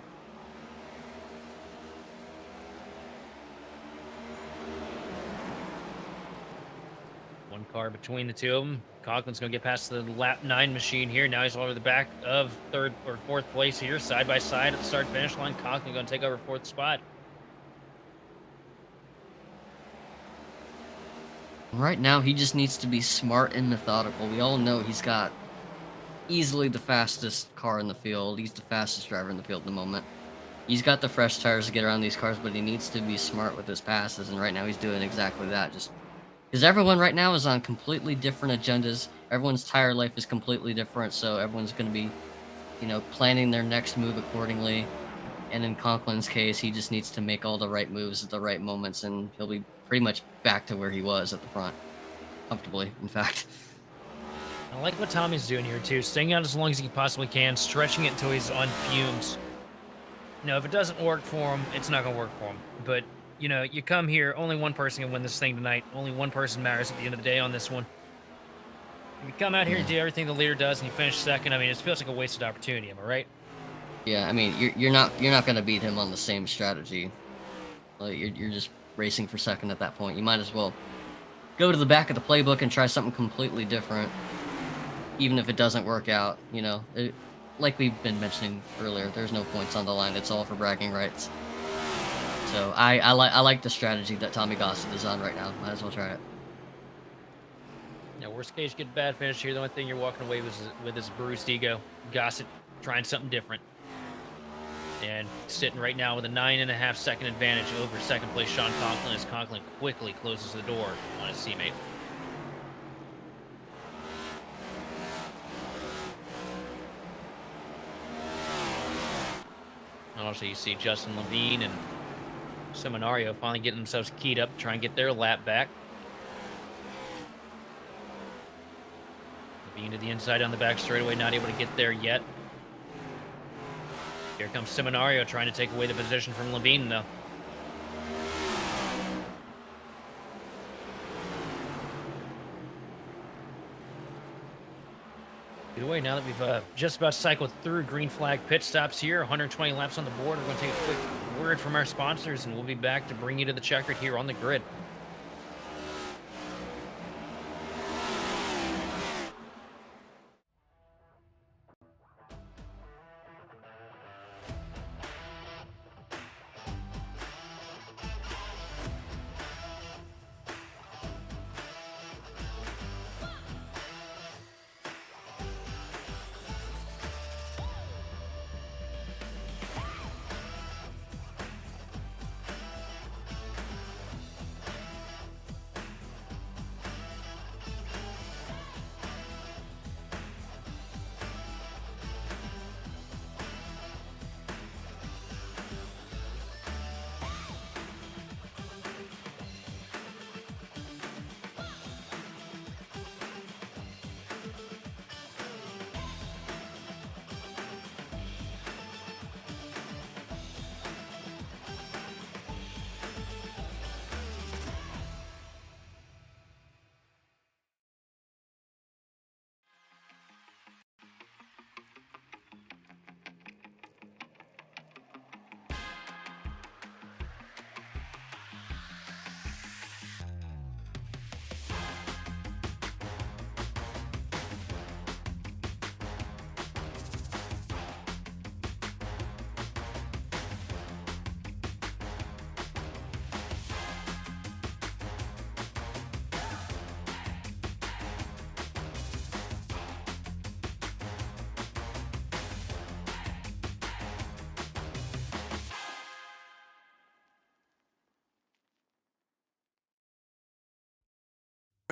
One car between the two of them. Conklin's going to get past the lap 9 machine here. Now he's all over the back of 3rd or 4th place here, side by side at the start finish line. Conklin going to take over 4th spot. Right now, he just needs to be smart and methodical. We all know he's got easily the fastest car in the field. He's the fastest driver in the field at the moment. He's got the fresh tires to get around these cars, but he needs to be smart with his passes, and right now he's doing exactly that. Just because everyone right now is on completely different agendas. Everyone's tire life is completely different, so everyone's going to be, planning their next move accordingly. And in Conklin's case, he just needs to make all the right moves at the right moments, and he'll be pretty much back to where he was at the front. Comfortably, in fact. I like what Tommy's doing here, too. Staying out as long as he possibly can, stretching it until he's on fumes. If it doesn't work for him, it's not going to work for him. But, you come here, only one person can win this thing tonight. Only one person matters at the end of the day on this one. If you come out here and do everything the leader does and you finish 2nd, it feels like a wasted opportunity, am I right? Yeah, you're not going to beat him on the same strategy. You're just racing for 2nd at that point. You might as well go to the back of the playbook and try something completely different, even if it doesn't work out. Like we've been mentioning earlier, there's no points on the line. It's all for bragging rights. So I like the strategy that Tommy Gossett is on right now. Might as well try it. Yeah, worst case, you get a bad finish here. The only thing you're walking away with is bruised ego. Gossett trying something different. And sitting right now with a 9.5 second advantage over 2nd place Sean Conklin as Conklin quickly closes the door on his teammate. And also you see Justin Levine and Seminario finally getting themselves keyed up to try and get their lap back. Levine to the inside on the back straightaway, not able to get there yet. Here comes Seminario trying to take away the position from Levine, though. Either way, now that we've just about cycled through green flag pit stops here, 120 laps on the board, we're going to take a quick word from our sponsors, and we'll be back to bring you to the checkered here on the grid.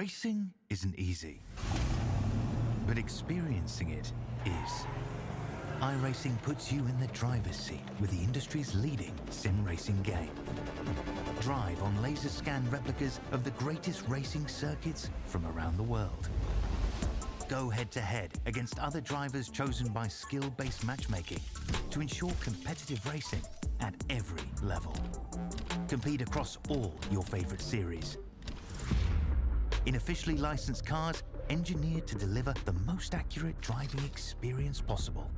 Racing isn't easy, but experiencing it is. iRacing puts you in the driver's seat with the industry's leading sim racing game. Drive on laser scan replicas of the greatest racing circuits from around the world. Go head-to-head against other drivers chosen by skill-based matchmaking to ensure competitive racing at every level. Compete across all your favorite series. In officially licensed cars, engineered to deliver the most accurate driving experience possible.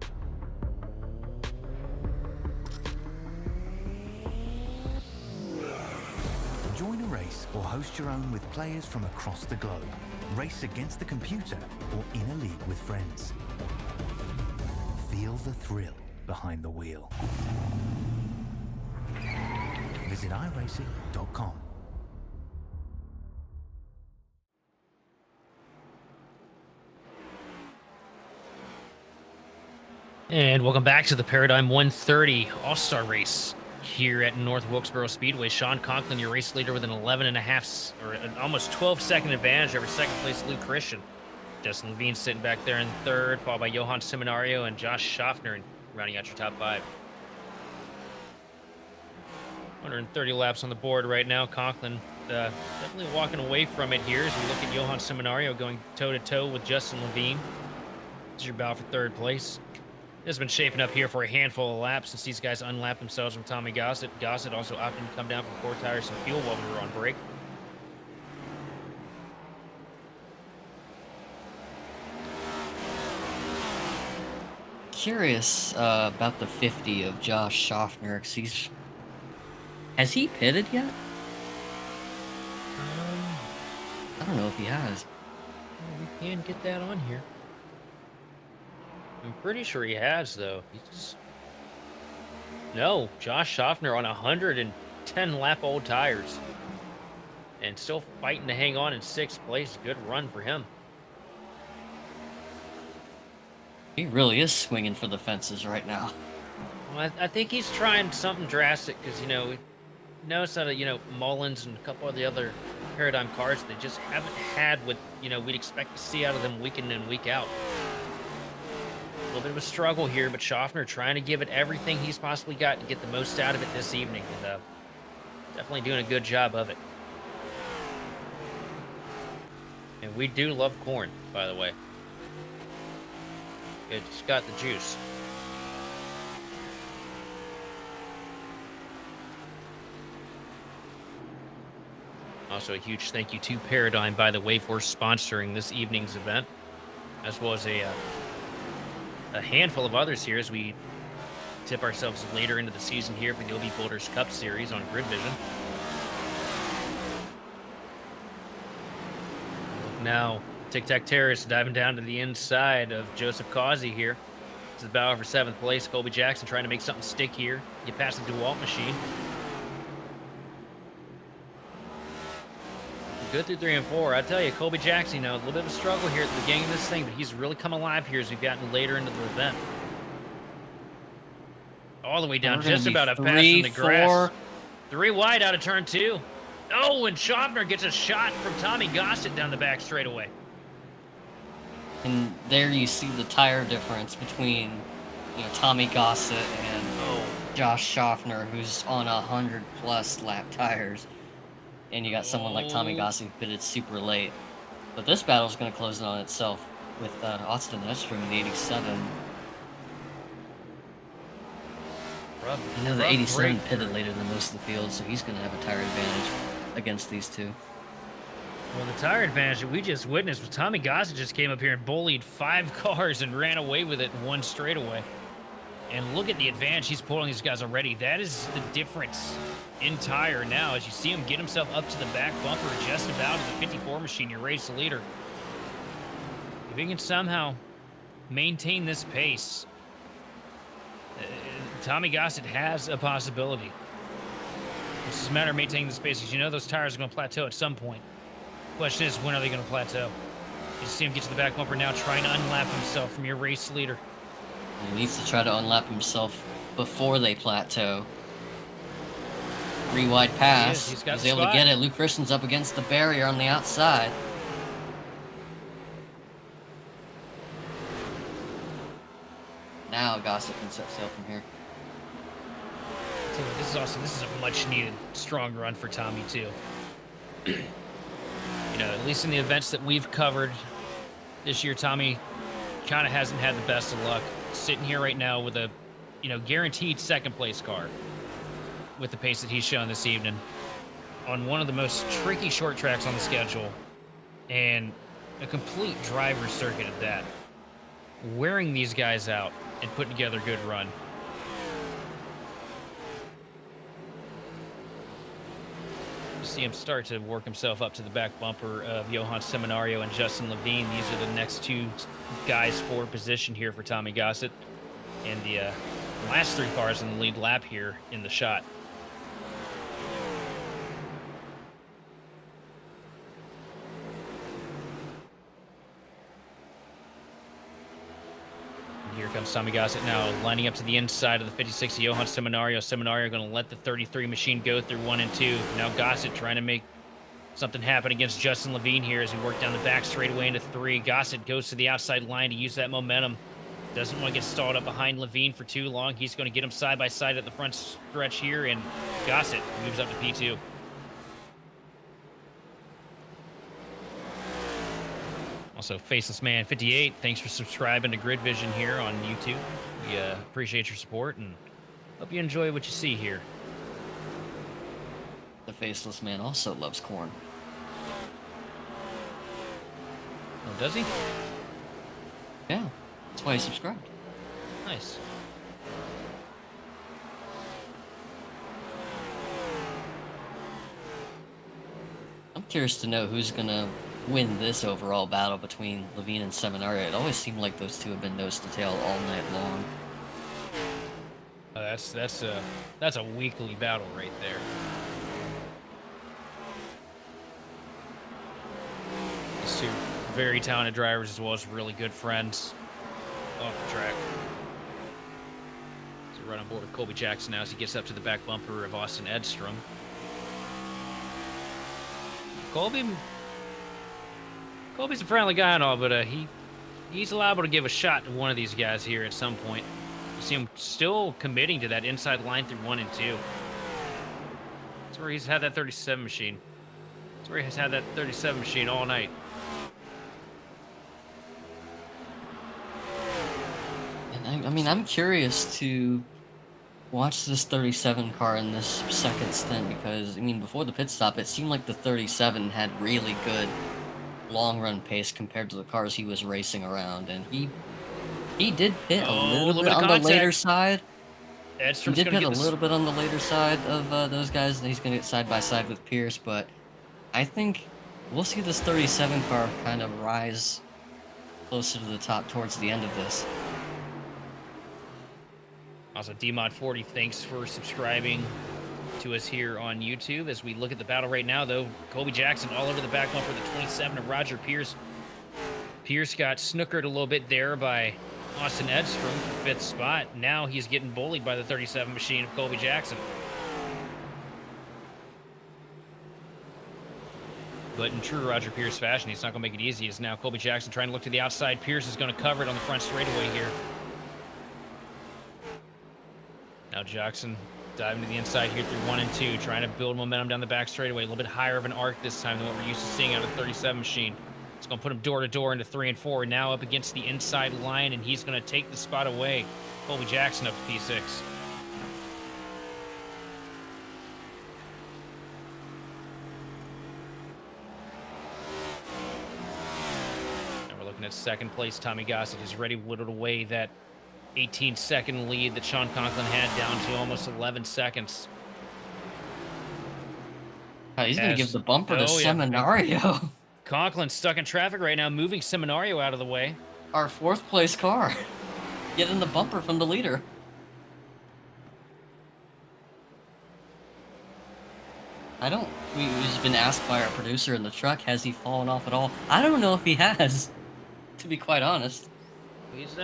Join a race or host your own with players from across the globe. Race against the computer or in a league with friends. Feel the thrill behind the wheel. Visit iRacing.com. And welcome back to the Paradigm 130 All-Star Race here at North Wilkesboro Speedway. Sean Conklin, your race leader, with an 11.5 or an almost 12-second advantage over second place Luke Christian. Justin Levine sitting back there in third, followed by Johan Seminario and Josh Schaffner rounding out your top five. 130 laps on the board right now. Conklin definitely walking away from it here as we look at Johan Seminario going toe-to-toe with Justin Levine. This is your battle for third place. This has been shaping up here for a handful of laps since these guys unlapped themselves from Tommy Gossett. Gossett also opted to come down from 4 tires and fuel while we were on break. Curious about the 50 of Josh Schaffner, because has he pitted yet? I don't know if he has. Well, we can get that on here. I'm pretty sure he has, though. No, Josh Schaffner on 110 lap old tires and still fighting to hang on in 6th place. Good run for him. He really is swinging for the fences right now. Well, I think he's trying something drastic because, you know, notice that, you know, Mullins and a couple of the other Paradigm cars, they just haven't had what, you know, we'd expect to see out of them week in and week out. A little bit of a struggle here, but Schaffner trying to give it everything he's possibly got to get the most out of it this evening. And definitely doing a good job of it. And we do love corn, by the way. It's got the juice. Also, a huge thank you to Paradigm, by the way, for sponsoring this evening's event, as well as a handful of others here as we tip ourselves later into the season here for the OB Builders Cup Series on Grid Vision. Now, Tic Tac Terrace diving down to the inside of Joseph Causey here. This is the battle for 7th place. Colby Jackson trying to make something stick here. Get past the DeWalt machine. Good through 3 and 4. I tell you, Colby Jackson, you know, a little bit of a struggle here at the beginning of this thing, but he's really come alive here as we've gotten later into the event. All the way down, just about a pass in the grass. 3 wide out of turn 2. Oh, and Schaffner gets a shot from Tommy Gossett down the back straightaway. And there you see the tire difference between, you know, Tommy Gossett and Josh Schaffner, who's on 100+ lap tires. And you got someone like Tommy Gossett who pitted super late. But this battle's going to close in on itself with Austin Estrom in the 87. You know, the 87 pitted later than most of the field, so he's going to have a tire advantage against these two. Well, the tire advantage that we just witnessed was Tommy Gossett just came up here and bullied 5 cars and ran away with it in 1 straightaway. And look at the advantage he's pulling these guys already. That is the difference in tire now as you see him get himself up to the back bumper just about to the 54 machine, your race leader. If he can somehow maintain this pace, Tommy Gossett has a possibility. It's just a matter of maintaining this pace because you know those tires are going to plateau at some point. Question is, when are they going to plateau? You see him get to the back bumper now, trying to unlap himself from your race leader. He needs to try to unlap himself before they plateau. 3 wide pass. He's able to get it. Luke Christian's up against the barrier on the outside. Now Gossett can set sail from here. So this is a much needed strong run for Tommy too. You know, at least in the events that we've covered this year, Tommy kind of hasn't had the best of luck. Sitting here right now with a, you know, guaranteed second place car with the pace that he's shown this evening on one of the most tricky short tracks on the schedule and a complete driver's circuit at that. Wearing these guys out and putting together a good run. See him start to work himself up to the back bumper of Johan Seminario and Justin Levine. These are the next two guys for position here for Tommy Gossett. And the last three cars in the lead lap here in the shot. Here comes Tommy Gossett now, lining up to the inside of the 56 Johan Seminario. Seminario going to let the 33 machine go through 1 and 2. Now Gossett trying to make something happen against Justin Levine here as we work down the back straightaway into 3. Gossett goes to the outside line to use that momentum. Doesn't want to get stalled up behind Levine for too long. He's going to get him side by side at the front stretch here, and Gossett moves up to P2. Also, Faceless Man 58, thanks for subscribing to Grid Vision here on YouTube. We appreciate your support and hope you enjoy what you see here. The Faceless Man also loves corn. Oh, does he? Yeah, that's why he subscribed. Nice. I'm curious to know who's gonna win this overall battle between Levine and Seminario. It always seemed like those two have been nose to tail all night long. That's a weekly battle right there. These two very talented drivers as well as really good friends off the track. So right on board with Colby Jackson now as he gets up to the back bumper of Austin Edstrom. Colby's a friendly guy and all, but he's liable to give a shot to one of these guys here at some point. You see him still committing to that inside line through 1 and 2. That's where he's had that 37 machine. That's where he's had that 37 machine all night. And I mean, I'm curious to watch this 37 car in this second stint because, I mean, before the pit stop, it seemed like the 37 had really good long run pace compared to the cars he was racing around, and he did pit a little bit on the later side. He did pit a little bit on the later side of those guys, and he's going to get side by side with Pierce, but I think we'll see this 37 car kind of rise closer to the top towards the end of this. Also, DMod40, thanks for subscribing to us here on YouTube. As we look at the battle right now, though, Colby Jackson all over the back bumper, the 27 of Roger Pierce. Pierce got snookered a little bit there by Austin Edstrom for 5th spot. Now he's getting bullied by the 37 machine of Colby Jackson. But in true Roger Pierce fashion, he's not going to make it easy. It's now Colby Jackson trying to look to the outside. Pierce is going to cover it on the front straightaway here. Now Jackson diving to the inside here through 1 and 2, trying to build momentum down the back straightaway. A little bit higher of an arc this time than what we're used to seeing out of the 37 machine. It's going to put him door to door into 3 and 4. Now up against the inside line, and he's going to take the spot away. Colby Jackson up to P6. Now we're looking at second place. Tommy Gossett has already whittled away that 18-second lead that Sean Conklin had down to almost 11 seconds. He's going to give the bumper to Seminario. Conklin's stuck in traffic right now, moving Seminario out of the way. Our 4th place car. Getting the bumper from the leader. We've just been asked by our producer in the truck, has he fallen off at all? I don't know if he has, to be quite honest. He's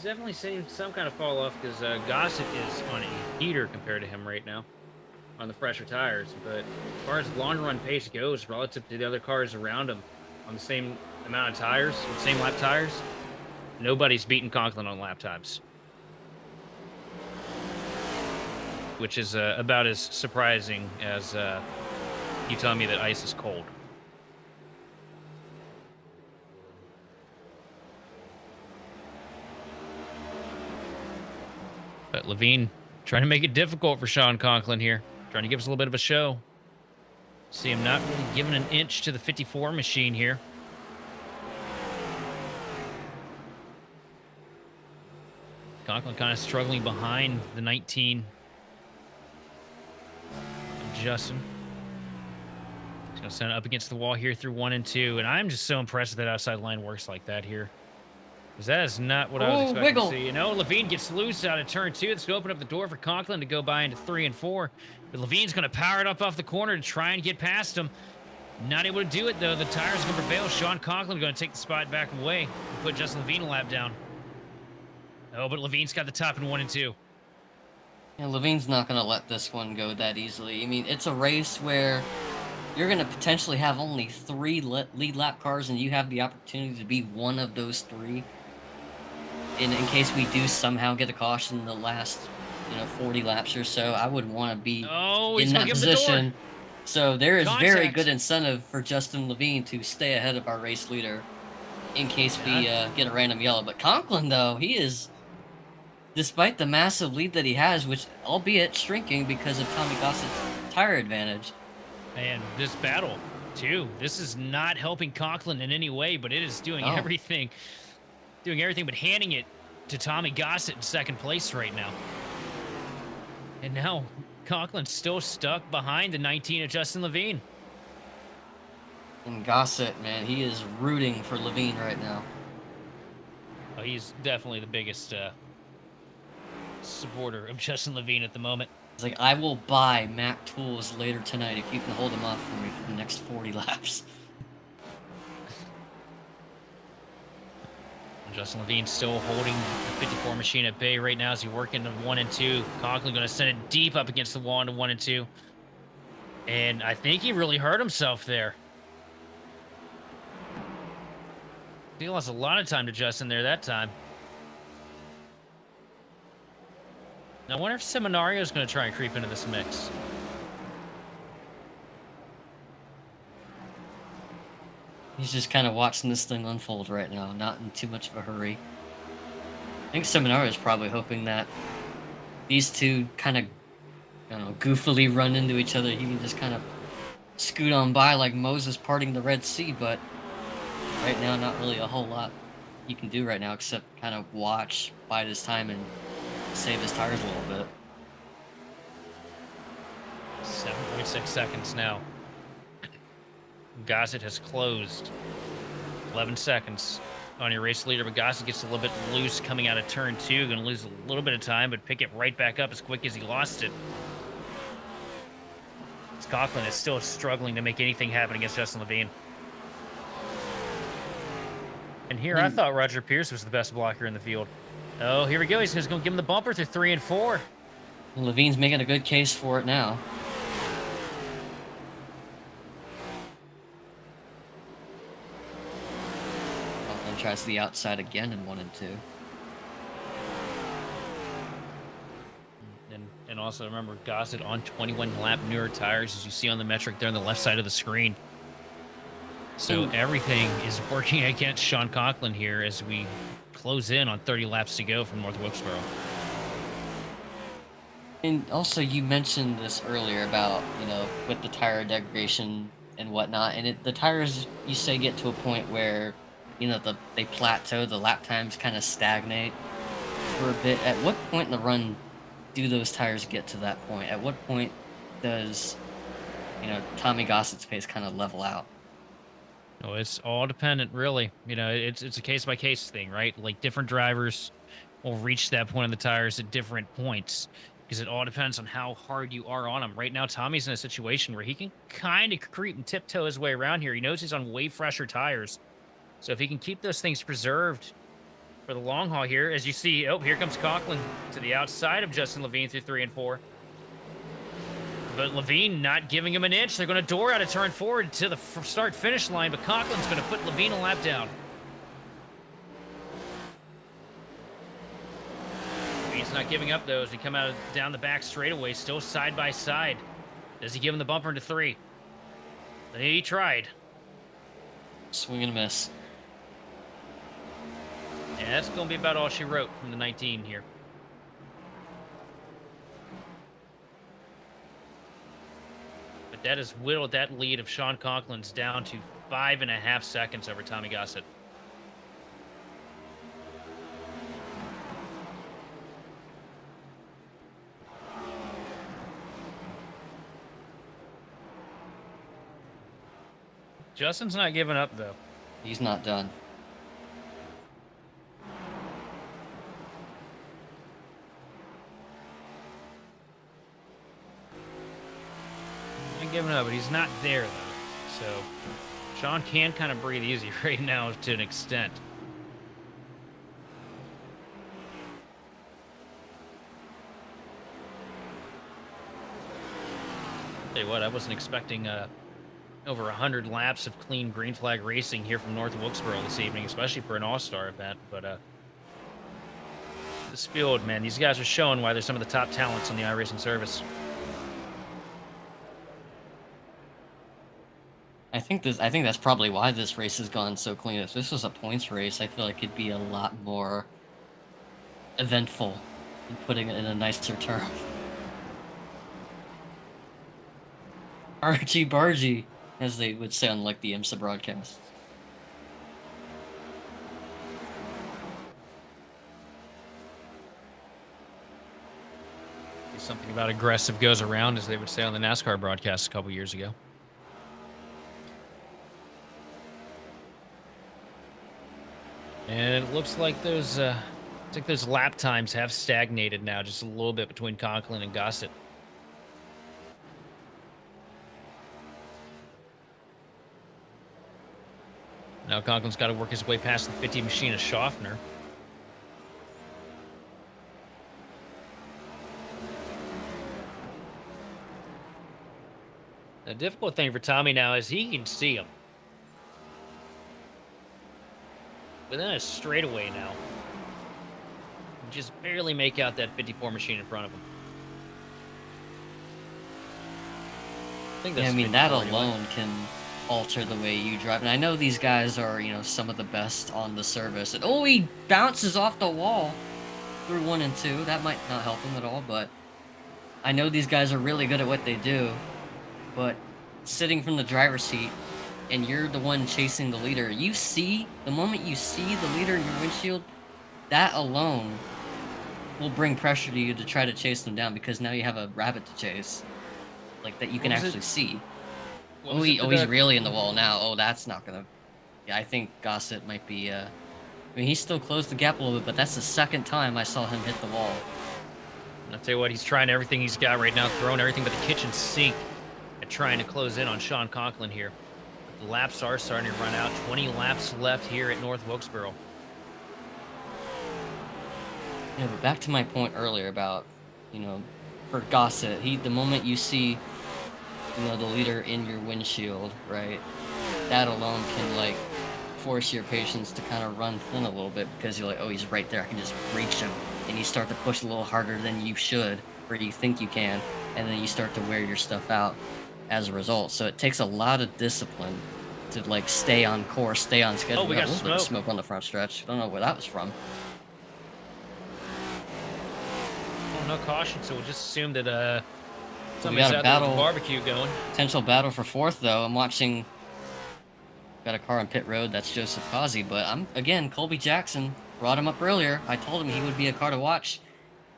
definitely seen some kind of fall off because Gossett is on a heater compared to him right now on the fresher tires. But as far as long run pace goes, relative to the other cars around him on the same amount of tires, same lap tires, Nobody's beaten Conklin on lap times. Which is about as surprising as you telling me that ice is cold. But Levine trying to make it difficult for Sean Conklin here. Trying to give us a little bit of a show. See him not really giving an inch to the 54 machine here. Conklin kind of struggling behind the 19. Justin. He's going to send it up against the wall here through 1 and 2. And I'm just so impressed that outside line works like that here. Because that is not what I was expecting to see. You know, Levine gets loose out of turn 2. It's going to open up the door for Conklin to go by into 3 and 4. But Levine's going to power it up off the corner to try and get past him. Not able to do it, though. The tires going to prevail. Sean Conklin going to take the spot back away and put Justin Levine a lap down. Oh, but Levine's got the top in 1 and 2. Yeah, Levine's not going to let this one go that easily. I mean, it's a race where you're going to potentially have only 3 lead lap cars, and you have the opportunity to be one of those 3. In case we do somehow get a caution in the last, 40 laps or so, I would want to be in that position. So there is very good incentive for Justin Levine to stay ahead of our race leader in case we get a random yellow. But Conklin, though, he is, despite the massive lead that he has, which albeit shrinking because of Tommy Gossett's tire advantage. And this battle, too, this is not helping Conklin in any way, but it is doing everything but handing it to Tommy Gossett in second place right now. And now Conklin's still stuck behind the 19 of Justin Levine. And Gossett, man, he is rooting for Levine right now. Oh, he's definitely the biggest supporter of Justin Levine at the moment. He's like, I will buy Mac tools later tonight if you can hold him off for me for the next 40 laps. Justin Levine still holding the 54 machine at bay right now as he works into 1 and 2. Conklin going to send it deep up against the wall into 1 and 2. And I think he really hurt himself there. He lost a lot of time to Justin there that time. Now, I wonder if Seminario is going to try and creep into this mix. He's just kind of watching this thing unfold right now, not in too much of a hurry. I think Seminario is probably hoping that these two kind of, goofily run into each other. He can just kind of scoot on by like Moses parting the Red Sea, but right now, not really a whole lot he can do right now except kind of watch, bide his time, and save his tires a little bit. 7.6 seconds now. Gossett has closed 11 seconds on your race leader, but Gossett gets a little bit loose coming out of turn 2. Going to lose a little bit of time, but pick it right back up as quick as he lost it. Conklin is still struggling to make anything happen against Justin Levine. And here I thought Roger Pierce was the best blocker in the field. Oh, here we go. He's going to give him the bumper through 3 and 4. Levine's making a good case for it now. Conklin tries the outside again in 1 and 2. And also remember, Gossett on 21 lap newer tires, as you see on the metric there on the left side of the screen. So everything is working against Sean Conklin here as we close in on 30 laps to go from North Wilkesboro. And also, you mentioned this earlier about, with the tire degradation and whatnot, and the tires, you say, get to a point where, they plateau, the lap times kind of stagnate for a bit. At what point in the run do those tires get to that point? At what point does, Tommy Gossett's pace kind of level out? Oh, it's all dependent, really. It's a case-by-case thing, right? Like, different drivers will reach that point on the tires at different points because it all depends on how hard you are on them. Right now, Tommy's in a situation where he can kind of creep and tiptoe his way around here. He knows he's on way fresher tires. So if he can keep those things preserved for the long haul here, as you see, here comes Conklin to the outside of Justin Levine through 3 and 4. But Levine not giving him an inch. They're going to door out of turn 4 to the start-finish line, but Conklin's going to put Levine a lap down. He's not giving up though as he come out down the back straightaway, still side by side. Does he give him the bumper into 3? He tried. Swing and a miss. Yeah, that's going to be about all she wrote from the 19 here. But that has whittled that lead of Sean Conklin's down to 5.5 seconds over Tommy Gossett. Justin's not giving up, though. He's not done. He's not giving up, but he's not there, though. So Sean can kind of breathe easy right now to an extent. Tell you what, I wasn't expecting over 100 laps of clean green flag racing here from North Wilkesboro this evening, especially for an all-star event. But this field, man, these guys are showing why they're some of the top talents on the iRacing service. I think that's probably why this race has gone so clean. If this was a points race, I feel like it'd be a lot more eventful, putting it in a nicer term. Argy bargy, as they would say on like the IMSA broadcast. Something about aggressive goes around, as they would say on the NASCAR broadcast a couple years ago. And it looks like those lap times have stagnated now, just a little bit between Conklin and Gossett. Now Conklin's got to work his way past the 50 machine of Schaffner. The difficult thing for Tommy now is he can see him. Within a straightaway now. Just barely make out that 54 machine in front of him. I think that's Yeah, I mean, that alone can alter the way you drive. And I know these guys are, you know, some of the best on the service. And, oh, he bounces off the wall through 1 and 2. That might not help him at all, but I know these guys are really good at what they do. But sitting from the driver's seat, and you're the one chasing the leader, you see, the moment you see the leader in your windshield, that alone will bring pressure to you to try to chase them down, because now you have a rabbit to chase, like, that you can actually see. Oh, he's really in the wall now. Oh, that's not gonna... Yeah, I think Gossett might be, I mean, he still closed the gap a little bit, but that's the second time I saw him hit the wall. I'll tell you what, he's trying everything he's got right now, throwing everything but the kitchen sink at trying to close in on Sean Conklin here. The laps are starting to run out. 20 laps left here at North Wilkesboro. Yeah, but back to my point earlier about, you know, for Gossett, the moment you see, you know, the leader in your windshield, right, that alone can, like, force your patience to kind of run thin a little bit, because you're like, oh, he's right there, I can just reach him. And you start to push a little harder than you should, or you think you can, and then you start to wear your stuff out as a result. So it takes a lot of discipline to, like, stay on course, stay on schedule. Oh, we got a little bit of smoke on the front stretch. I don't know where that was from. Oh, no caution, so we'll just assume that We somebody's got a out there with battle. the barbecue going. Potential battle for 4th, though. I'm watching. Got a car on pit road. That's Joseph Causey. But again, Colby Jackson brought him up earlier. I told him he would be a car to watch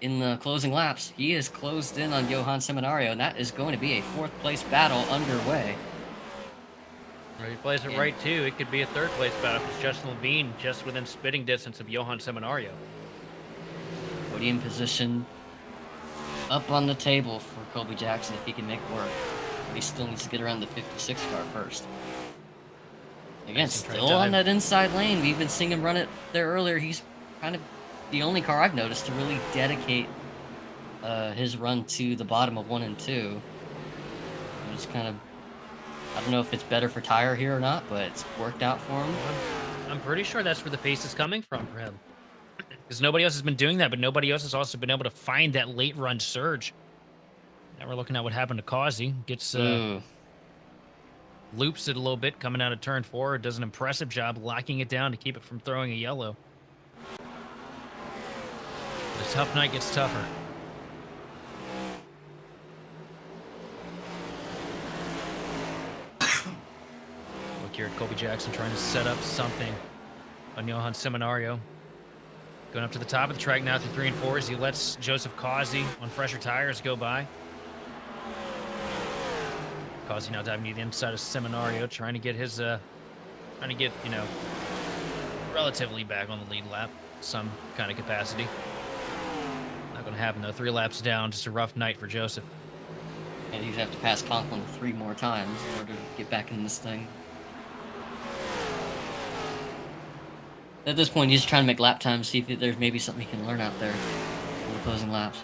in the closing laps. He is closed in on Johan Seminario, and that is going to be a 4th place battle underway. Well, he plays it right, too. It could be a 3rd place battle, because Justin Levine just within spitting distance of Johan Seminario. Podium position up on the table for Colby Jackson if he can make it work. But he still needs to get around the 56 car first. Again, still on that inside lane. We've been seeing him run it there earlier. He's kind of the only car I've noticed to really dedicate his run to the bottom of 1 and 2. It's kind of, I don't know if it's better for tire here or not, but it's worked out for him. I'm pretty sure that's where the pace is coming from for him. Because nobody else has been doing that, but nobody else has also been able to find that late run surge. Now we're looking at what happened to Causey. Gets loops it a little bit coming out of turn 4. Does an impressive job locking it down to keep it from throwing a yellow. The tough night gets tougher. Look here at Colby Jackson trying to set up something on Johan Seminario. Going up to the top of the track now through 3 and 4 as he lets Joseph Causey on fresher tires go by. Causey now diving to the inside of Seminario, trying to get his, you know, relatively back on the lead lap, some kind of capacity. Not going to happen though. 3 laps down, just a rough night for Joseph. And he'd have to pass Conklin 3 more times in order to get back in this thing. At this point, he's just trying to make lap time, see if there's maybe something he can learn out there for the closing laps.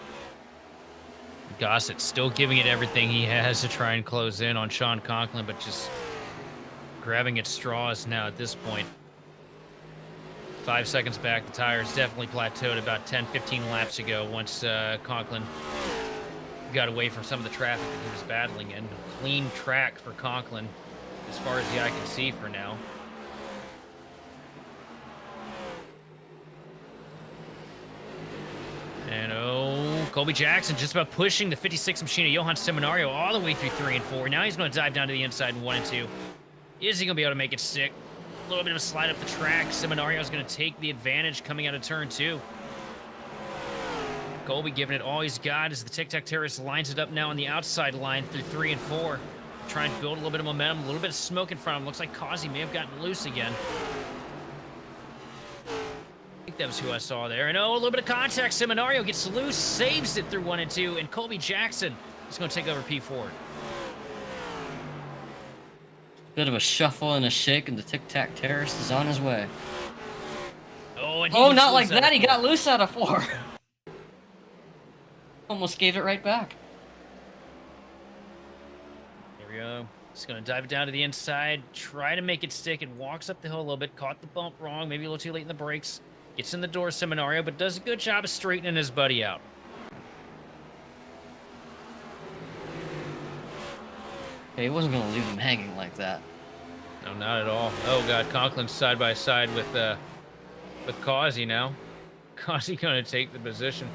Gossett still giving it everything he has to try and close in on Sean Conklin, but just grabbing at straws now at this point. 5 seconds back, the tires definitely plateaued about 10-15 laps ago once Conklin got away from some of the traffic that he was battling in. Clean track for Conklin as far as the eye can see for now. And Colby Jackson just about pushing the 56 machine of Johan Seminario all the way through 3 and 4. Now he's going to dive down to the inside in 1 and 2. Is he going to be able to make it stick? A little bit of a slide up the track. Seminario is going to take the advantage coming out of turn 2. Colby giving it all he's got as the Tic Tac Terrorist lines it up now on the outside line through 3 and 4. Trying to build a little bit of momentum, a little bit of smoke in front of him. Looks like Causey may have gotten loose again. I think that was who I saw there. And a little bit of contact. Seminario gets loose, saves it through 1 and 2, and Colby Jackson is going to take over P4. Bit of a shuffle and a shake, and the Tic Tac Terrorist is on his way. And oh, not like that. He got loose out of 4. Almost gave it right back. There we go. He's going to dive it down to the inside, try to make it stick. It walks up the hill a little bit, caught the bump wrong, maybe a little too late in the brakes. Gets in the door, Seminario, but does a good job of straightening his buddy out. Okay, he wasn't going to leave him hanging like that. No, not at all. Oh, God, Conklin's side by side with Causey now. Causey going to take the position.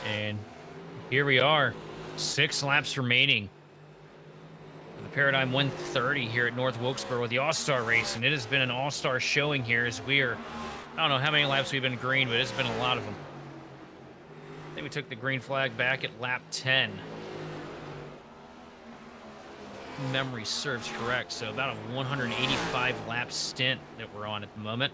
And here we are, 6 laps remaining. The Paradigm 130 here at North Wilkesboro with the All-Star race, and it has been an all-star showing here as we are, I don't know how many laps we've been green, but it's been a lot of them. I think we took the green flag back at lap 10. Memory serves correct, so about a 185 lap stint that we're on at the moment.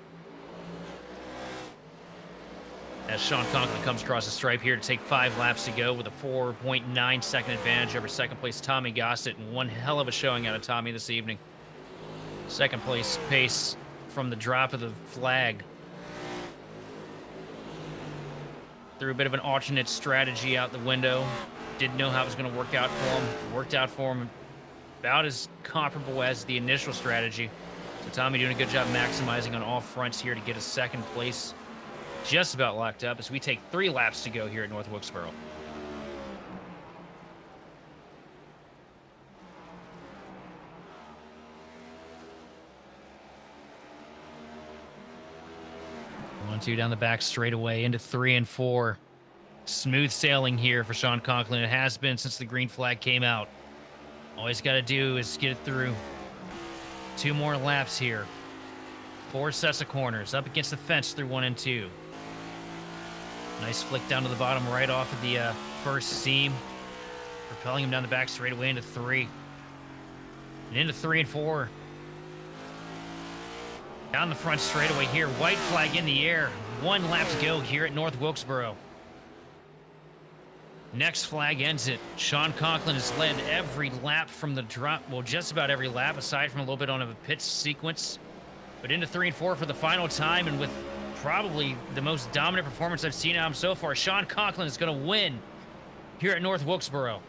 As Sean Conklin comes across the stripe here to take 5 laps to go with a 4.9 second advantage over second place Tommy Gossett, and one hell of a showing out of Tommy this evening. Second place pace from the drop of the flag. Threw a bit of an alternate strategy out the window. Didn't know how it was going to work out for him. Worked out for him about as comparable as the initial strategy. So Tommy doing a good job maximizing on all fronts here to get a second place just about locked up as we take 3 laps to go here at North Wilkesboro. One, two down the back straightaway into 3 and 4. Smooth sailing here for Sean Conklin. It has been since the green flag came out. All he's got to do is get it through. 2 more laps here. 4 sets of corners up against the fence through 1 and 2. Nice flick down to the bottom right off of the first seam. Propelling him down the back straightaway into 3. And into 3 and 4. Down the front straightaway here. White flag in the air. 1 lap to go here at North Wilkesboro. Next flag ends it. Sean Conklin has led every lap from the drop. Well, just about every lap, aside from a little bit on a pit sequence. But into 3 and 4 for the final time, and with probably the most dominant performance I've seen out of him so far, Sean Conklin is going to win here at North Wilkesboro.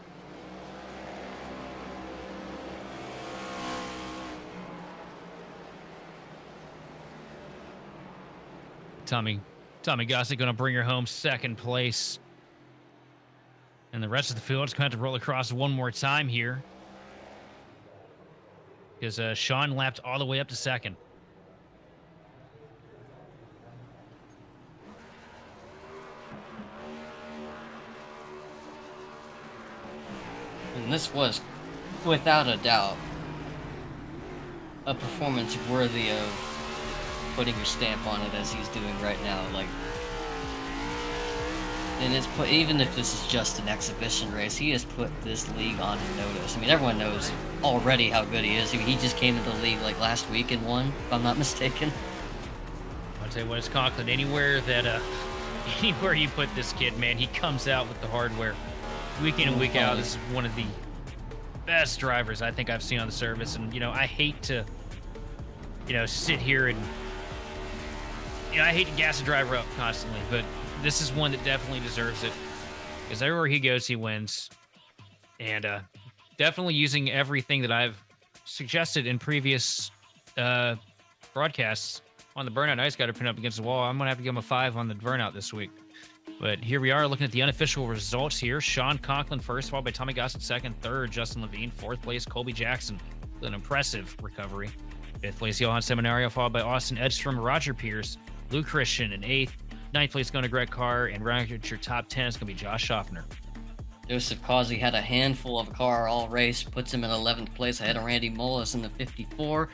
Tommy Gossett going to bring her home second place. And the rest of the field's going to have to roll across one more time here. Because Sean lapped all the way up to second. And this was, without a doubt, a performance worthy of putting your stamp on it as he's doing right now. Like, and even if this is just an exhibition race, he has put this league on notice. I mean, everyone knows already how good he is. He just came into the league like last week and won, if I'm not mistaken. I'll tell you what, it's Conklin. Anywhere you put this kid, man, he comes out with the hardware. Week in and week out, this is one of the best drivers I think I've seen on the service. And, I hate to, sit here and, I hate to gas a driver up constantly, but this is one that definitely deserves it. Because everywhere he goes, he wins. And definitely using everything that I've suggested in previous broadcasts on the burnout. I just got to pin up against the wall. I'm going to have to give him a 5 on the burnout this week. But here we are looking at the unofficial results here. Sean Conklin first, followed by Tommy Gossett second. Third, Justin Levine. Fourth place, Colby Jackson with an impressive recovery. Fifth place, Johan Seminario, followed by Austin Edstrom, Roger Pierce, Lou Christian in eighth. Ninth place going to Greg Carr, and rounding out your top 10 is going to be Josh Schaffner. Joseph Causey had a handful of a car all race, puts him in 11th place ahead of Randy Mullis in the 54.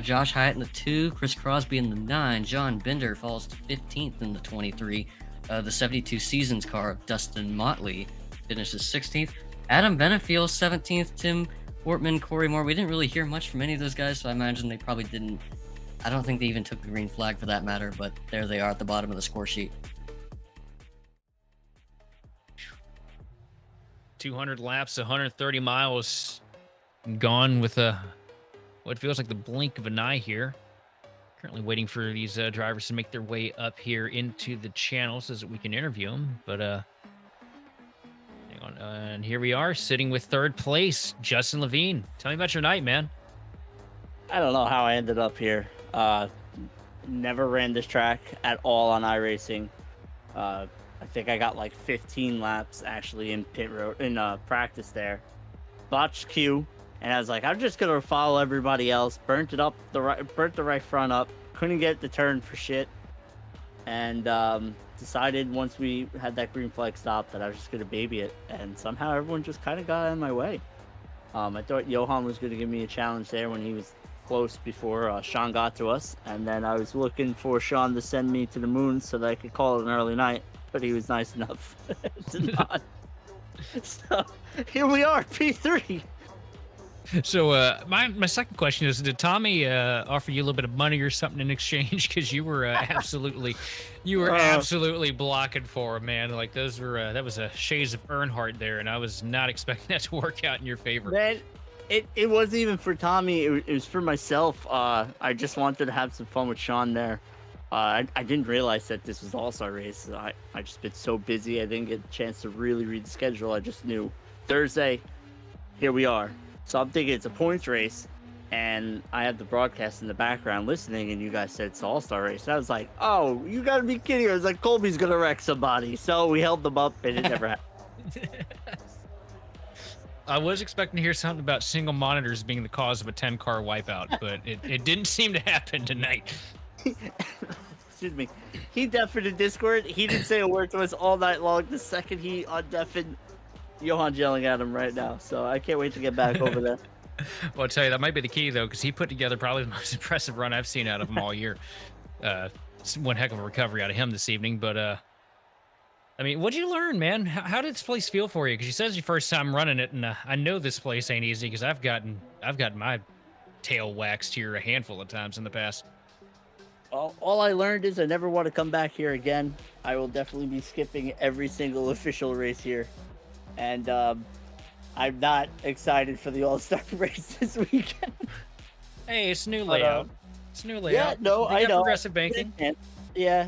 Josh Hyatt in the 2, Chris Crosby in the 9, John Bender falls to 15th in the 23. The 72 Seasons car of Dustin Motley finishes 16th. Adam Benefiel 17th. Tim Wortman, Corey Moore. We didn't really hear much from any of those guys, so I imagine they probably didn't. I don't think they even took the green flag for that matter, but there they are at the bottom of the score sheet. 200 laps, 130 miles gone with what feels like the blink of an eye here. Currently waiting for these drivers to make their way up here into the channel so that we can interview them. But hang on. And here we are sitting with third place, Justin Levine. Tell me about your night, man. I don't know how I ended up here. Never ran this track at all on iRacing. I think I got like 15 laps actually in pit road in practice there. Botched Q. And I was like, I'm just gonna follow everybody else. Burnt the right front up. Couldn't get the turn for shit. And decided once we had that green flag stop that I was just gonna baby it. And somehow everyone just kind of got out of my way. I thought Johan was gonna give me a challenge there when he was close before Sean got to us. And then I was looking for Sean to send me to the moon so that I could call it an early night. But he was nice enough to not. So here we are, P3. So my second question is, did Tommy offer you a little bit of money or something in exchange? Because you were absolutely blocking for him, man. Like those were that was a shades of Earnhardt there, and I was not expecting that to work out in your favor. Man, it wasn't even for Tommy. It was for myself. I just wanted to have some fun with Sean there. I didn't realize that this was All-Star race. I just been so busy. I didn't get a chance to really read the schedule. I just knew Thursday, here we are. So I'm thinking it's a points race, and I have the broadcast in the background listening, and you guys said it's an All-Star race. And I was like, oh, you gotta be kidding. I was like, Colby's gonna wreck somebody. So we held them up, and it never happened. I was expecting to hear something about single monitors being the cause of a 10-car wipeout, but it didn't seem to happen tonight. Excuse me. He deafened Discord. He didn't say a word to us all night long. The second he undeafened, Johan's yelling at him right now, so I can't wait to get back over there. Well, I'll tell you, that might be the key, though, because he put together probably the most impressive run I've seen out of him all year. It's one heck of a recovery out of him this evening, but, I mean, what'd you learn, man? How did this place feel for you? Because you said it's your first time running it, and I know this place ain't easy, because I've gotten my tail waxed here a handful of times in the past. All I learned is I never want to come back here again. I will definitely be skipping every single official race here. And I'm not excited for the All-Star race this weekend. Hey, it's new layout. It's new layout. Yeah, no, I know. Progressive banking. Yeah.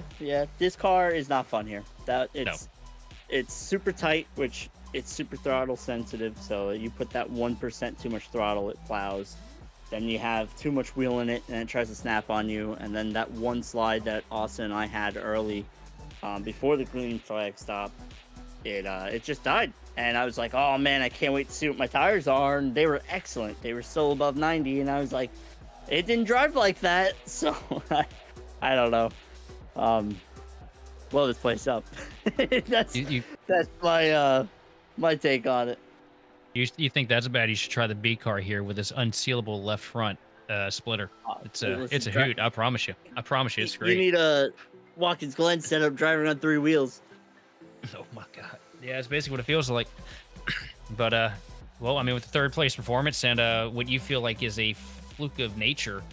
This car is not fun here. It's super tight, which it's super throttle sensitive. So you put that 1% too much throttle, it plows then you have too much wheel in it, and it tries to snap on you. And then that one slide that Austin and I had early, before the green flag stopped, it just died. And I was like, oh man, I can't wait to see what my tires are. And they were excellent. They were still above 90, and I was like, it didn't drive like that. So I don't know. Blow this place up. that's my take on it. You think that's bad? You should try the B car here with this unsealable left front splitter. It's a hoot. I promise you. It's great. You need a Watkins Glen setup driving on 3 wheels. Oh my god. Yeah, it's basically what it feels like. But well, I mean, with the 3rd place performance and what you feel like is a fluke of nature,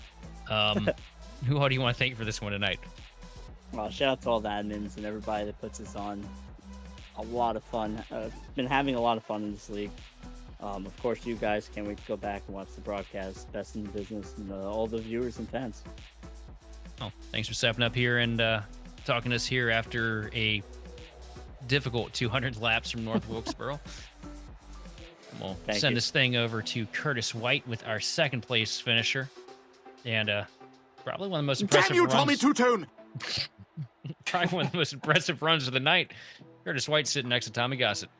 who all do you want to thank for this one tonight? Well, shout out to all the admins and everybody that puts us on. A lot of fun. Been having a lot of fun in this league. Of course, you guys can't wait to go back and watch the broadcast. Best in the business, and all the viewers and fans. Oh, thanks for stepping up here and talking to us here after a difficult 200 laps from North Wilkesboro. We'll send this thing over to Curtis White with our 2nd place finisher, and probably one of the most impressive. Damn you, runs. Tommy Two-Tone! Probably one of the most impressive runs of the night. Curtis White sitting next to Tommy Gossett.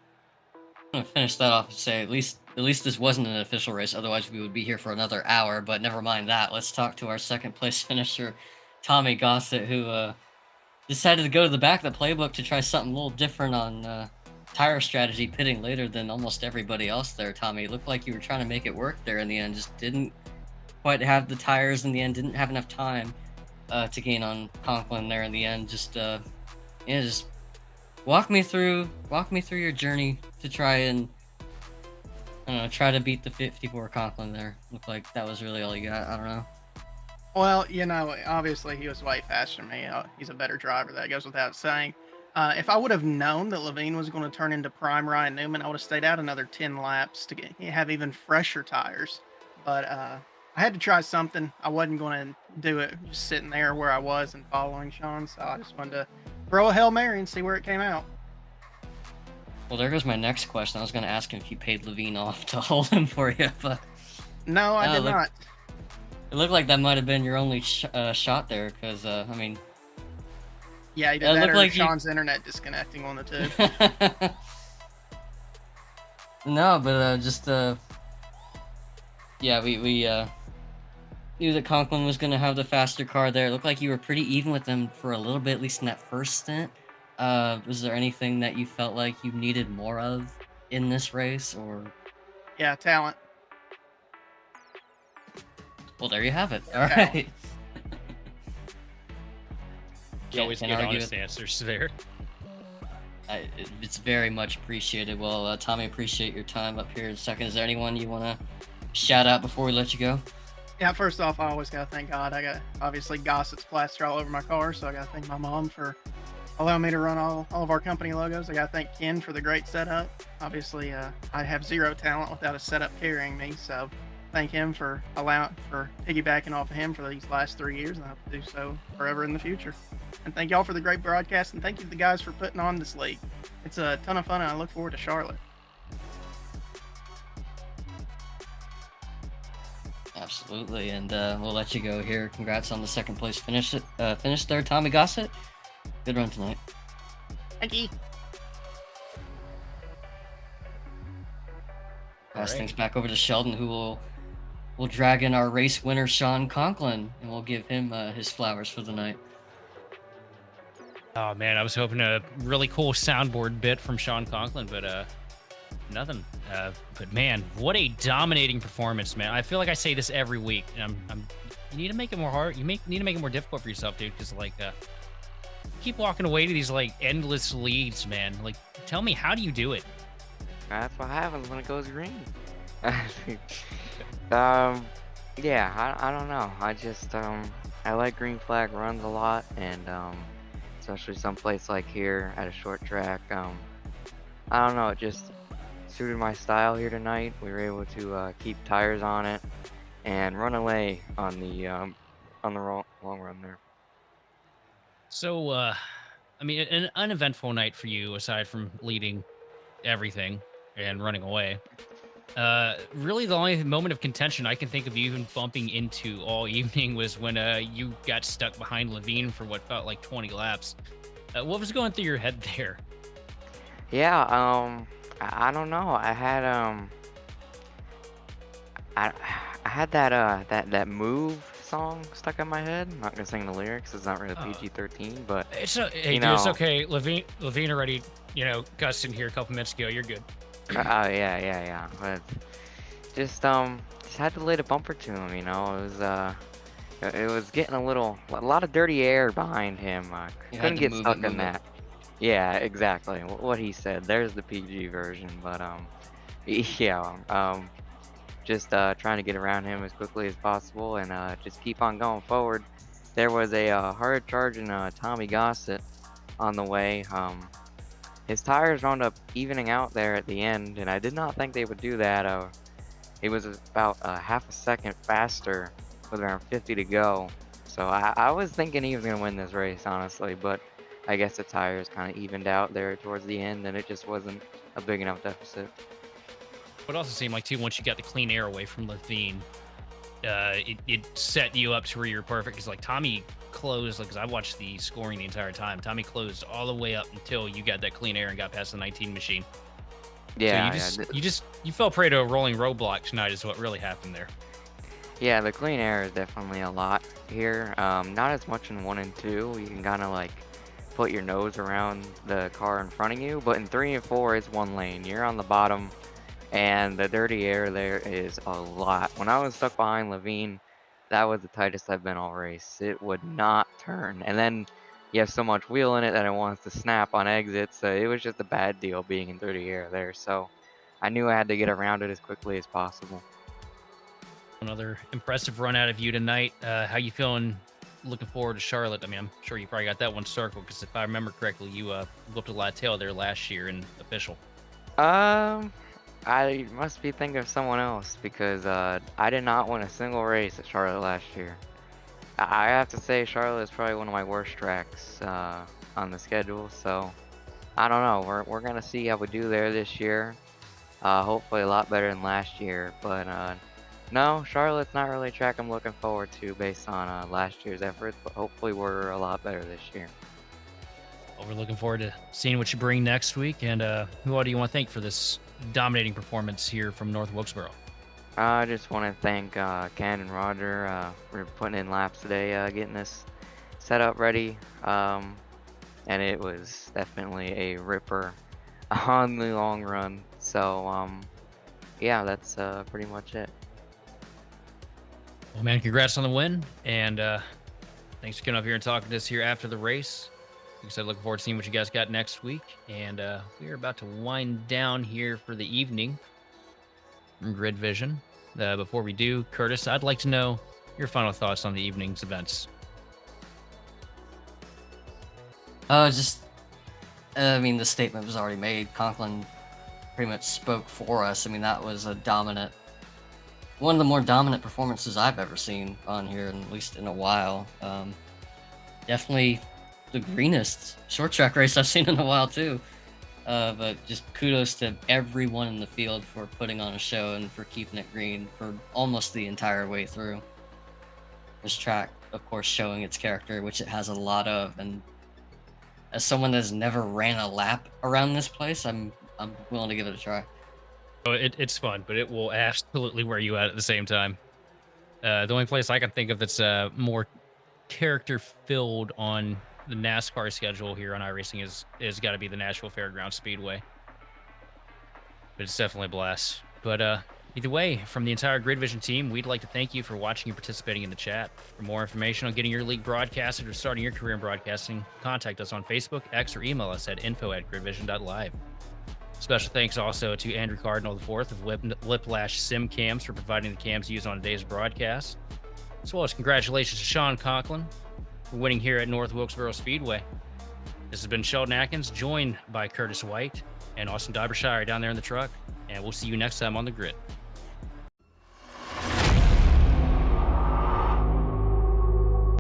I'm gonna finish that off and say at least this wasn't an official race, otherwise we would be here for another hour, but never mind that. Let's talk to our 2nd place finisher, Tommy Gossett, who decided to go to the back of the playbook to try something a little different on tire strategy, pitting later than almost everybody else there. Tommy, it looked like you were trying to make it work there in the end, just didn't quite have the tires in the end, didn't have enough time to gain on Conklin there in the end. Just walk me through your journey to try and try to beat the 54 Conklin there. Looked like that was really all you got. I don't know. Well, obviously he was way faster than me. He's a better driver. That goes without saying. If I would have known that Levine was going to turn into prime Ryan Newman, I would have stayed out another 10 laps to have even fresher tires. But I had to try something. I wasn't going to do it just sitting there where I was and following Sean. So I just wanted to throw a Hail Mary and see where it came out. Well, there goes my next question. I was going to ask him if you paid Levine off to hold him for you, but no, I did not. It looked like that might have been your only shot there, because I mean, yeah, either that or like Sean's internet disconnecting on the tube. No, but yeah, we knew that Conklin was going to have the faster car there. It looked like you were pretty even with them for a little bit, at least in that first stint. Was there anything that you felt like you needed more of in this race, or? Yeah, talent. Well, there you have it. All right. You always get honest answers there. It's very much appreciated. Well, Tommy, appreciate your time up here in a second. Is there anyone you want to shout out before we let you go? Yeah, first off, I always got to thank God. I got, obviously, Gossett's plaster all over my car, so I got to thank my mom for allowing me to run all of our company logos. I got to thank Ken for the great setup. Obviously, I have zero talent without a setup carrying me, so thank him for piggybacking off of him for these last 3 years, and I hope to do so forever in the future. And thank y'all for the great broadcast, and thank you to the guys for putting on this league. It's a ton of fun, and I look forward to Charlotte. Absolutely, and we'll let you go here. Congrats on the 2nd place finish there, Tommy Gossett. Good run tonight. Thank you. Pass things back over to Sheldon, who will drag in our race winner, Sean Conklin, and we'll give him his flowers for the night. Oh man, I was hoping a really cool soundboard bit from Sean Conklin, but nothing. But man, what a dominating performance, man! I feel like I say this every week, and you need to make it more hard. You need to make it more difficult for yourself, dude. Because like, keep walking away to these like endless leads, man. Like, tell me, how do you do it? That's what happens when it goes green. Yeah, I don't know. I just I like green flag runs a lot, and especially someplace like here at a short track. I don't know, it just suited my style here tonight. We were able to keep tires on it and run away on the long run there. So, I mean, an uneventful night for you, aside from leading everything and running away. Really, the only moment of contention I can think of you even bumping into all evening was when you got stuck behind Levine for what felt like 20 laps. What was going through your head there? Yeah, I don't know. I I had that move song stuck in my head. I'm not gonna sing the lyrics. It's not really Oh. PG-13, but Hey, you dude, it's know, okay. Levine already, cussed in here a couple minutes ago. You're good. yeah. But just had to lay the bumper to him. It was getting a lot of dirty air behind him. You had Couldn't to get move stuck it, in move it. that. Yeah, exactly. What he said. There's the PG version, but yeah, just trying to get around him as quickly as possible and just keep on going forward. There was a hard charging Tommy Gossett on the way. His tires wound up evening out there at the end, and I did not think they would do that. He was about half a second faster with around 50 to go. So I was thinking he was going to win this race, honestly, but I guess the tires kind of evened out there towards the end, and it just wasn't a big enough deficit. But it also seemed like, too, once you got the clean air away from Levine, it set you up to where you're perfect. Because, like, Tommy closed, because I watched the scoring the entire time. Tommy closed all the way up until you got that clean air and got past the 19 machine. Yeah, So you fell prey to a rolling roadblock tonight is what really happened there. yeah, the clean air is definitely a lot here. Not as much in 1 and 2. You can kind of like put your nose around the car in front of you, but in 3 and 4, it's one lane. You're on the bottom, and the dirty air there is a lot. When I was stuck behind Levine, that was the tightest I've been all race. It would not turn, and then you have so much wheel in it that it wants to snap on exits. So it was just a bad deal being in dirty air there. So I knew I had to get around it as quickly as possible. Another impressive run out of you tonight. How you feeling looking forward to Charlotte? I mean, I'm sure you probably got that one circled because if I remember correctly, you whooped a lot of tail there last year in official. I must be thinking of someone else because I did not win a single race at Charlotte last year. I have to say Charlotte is probably one of my worst tracks on the schedule, so I don't know. We're gonna see how we do there this year. Hopefully a lot better than last year, but no, Charlotte's not really a track I'm looking forward to based on last year's efforts, but hopefully we're a lot better this year. Well, we're looking forward to seeing what you bring next week. And who all do you want to thank for this dominating performance here from North Wilkesboro? I just want to thank Ken and Roger for putting in laps today, getting this set up ready. And it was definitely a ripper on the long run. So, yeah, that's pretty much it. Well, man, congrats on the win. And thanks for coming up here and talking to us here after the race. Like I said, looking forward to seeing what you guys got next week. And we are about to wind down here for the evening from Grid Vision. Before we do, Curtis, I'd like to know your final thoughts on the evening's events. I mean, the statement was already made. Conklin pretty much spoke for us. I mean, that was one of the more dominant performances I've ever seen on here, at least in a while. Definitely the greenest short track race I've seen in a while too. But just kudos to everyone in the field for putting on a show and for keeping it green for almost the entire way through. This track, of course, showing its character, which it has a lot of. And as someone that's never ran a lap around this place, I'm willing to give it a try. Oh, it's fun, but it will absolutely wear you out at the same time. The only place I can think of that's more character-filled on the NASCAR schedule here on iRacing is got to be the Nashville Fairgrounds Speedway. But it's definitely a blast. But either way, from the entire Grid Vision team, we'd like to thank you for watching and participating in the chat. For more information on getting your league broadcasted or starting your career in broadcasting, contact us on Facebook, X, or email us at info@gridvision.live. Special thanks also to Andrew Cardinal IV of Whiplash Sim Cams for providing the cams used on today's broadcast, as well as congratulations to Sean Conklin for winning here at North Wilkesboro Speedway. This has been Sheldon Atkins, joined by Curtis White and Austin Dybershire down there in the truck, and we'll see you next time on the grid.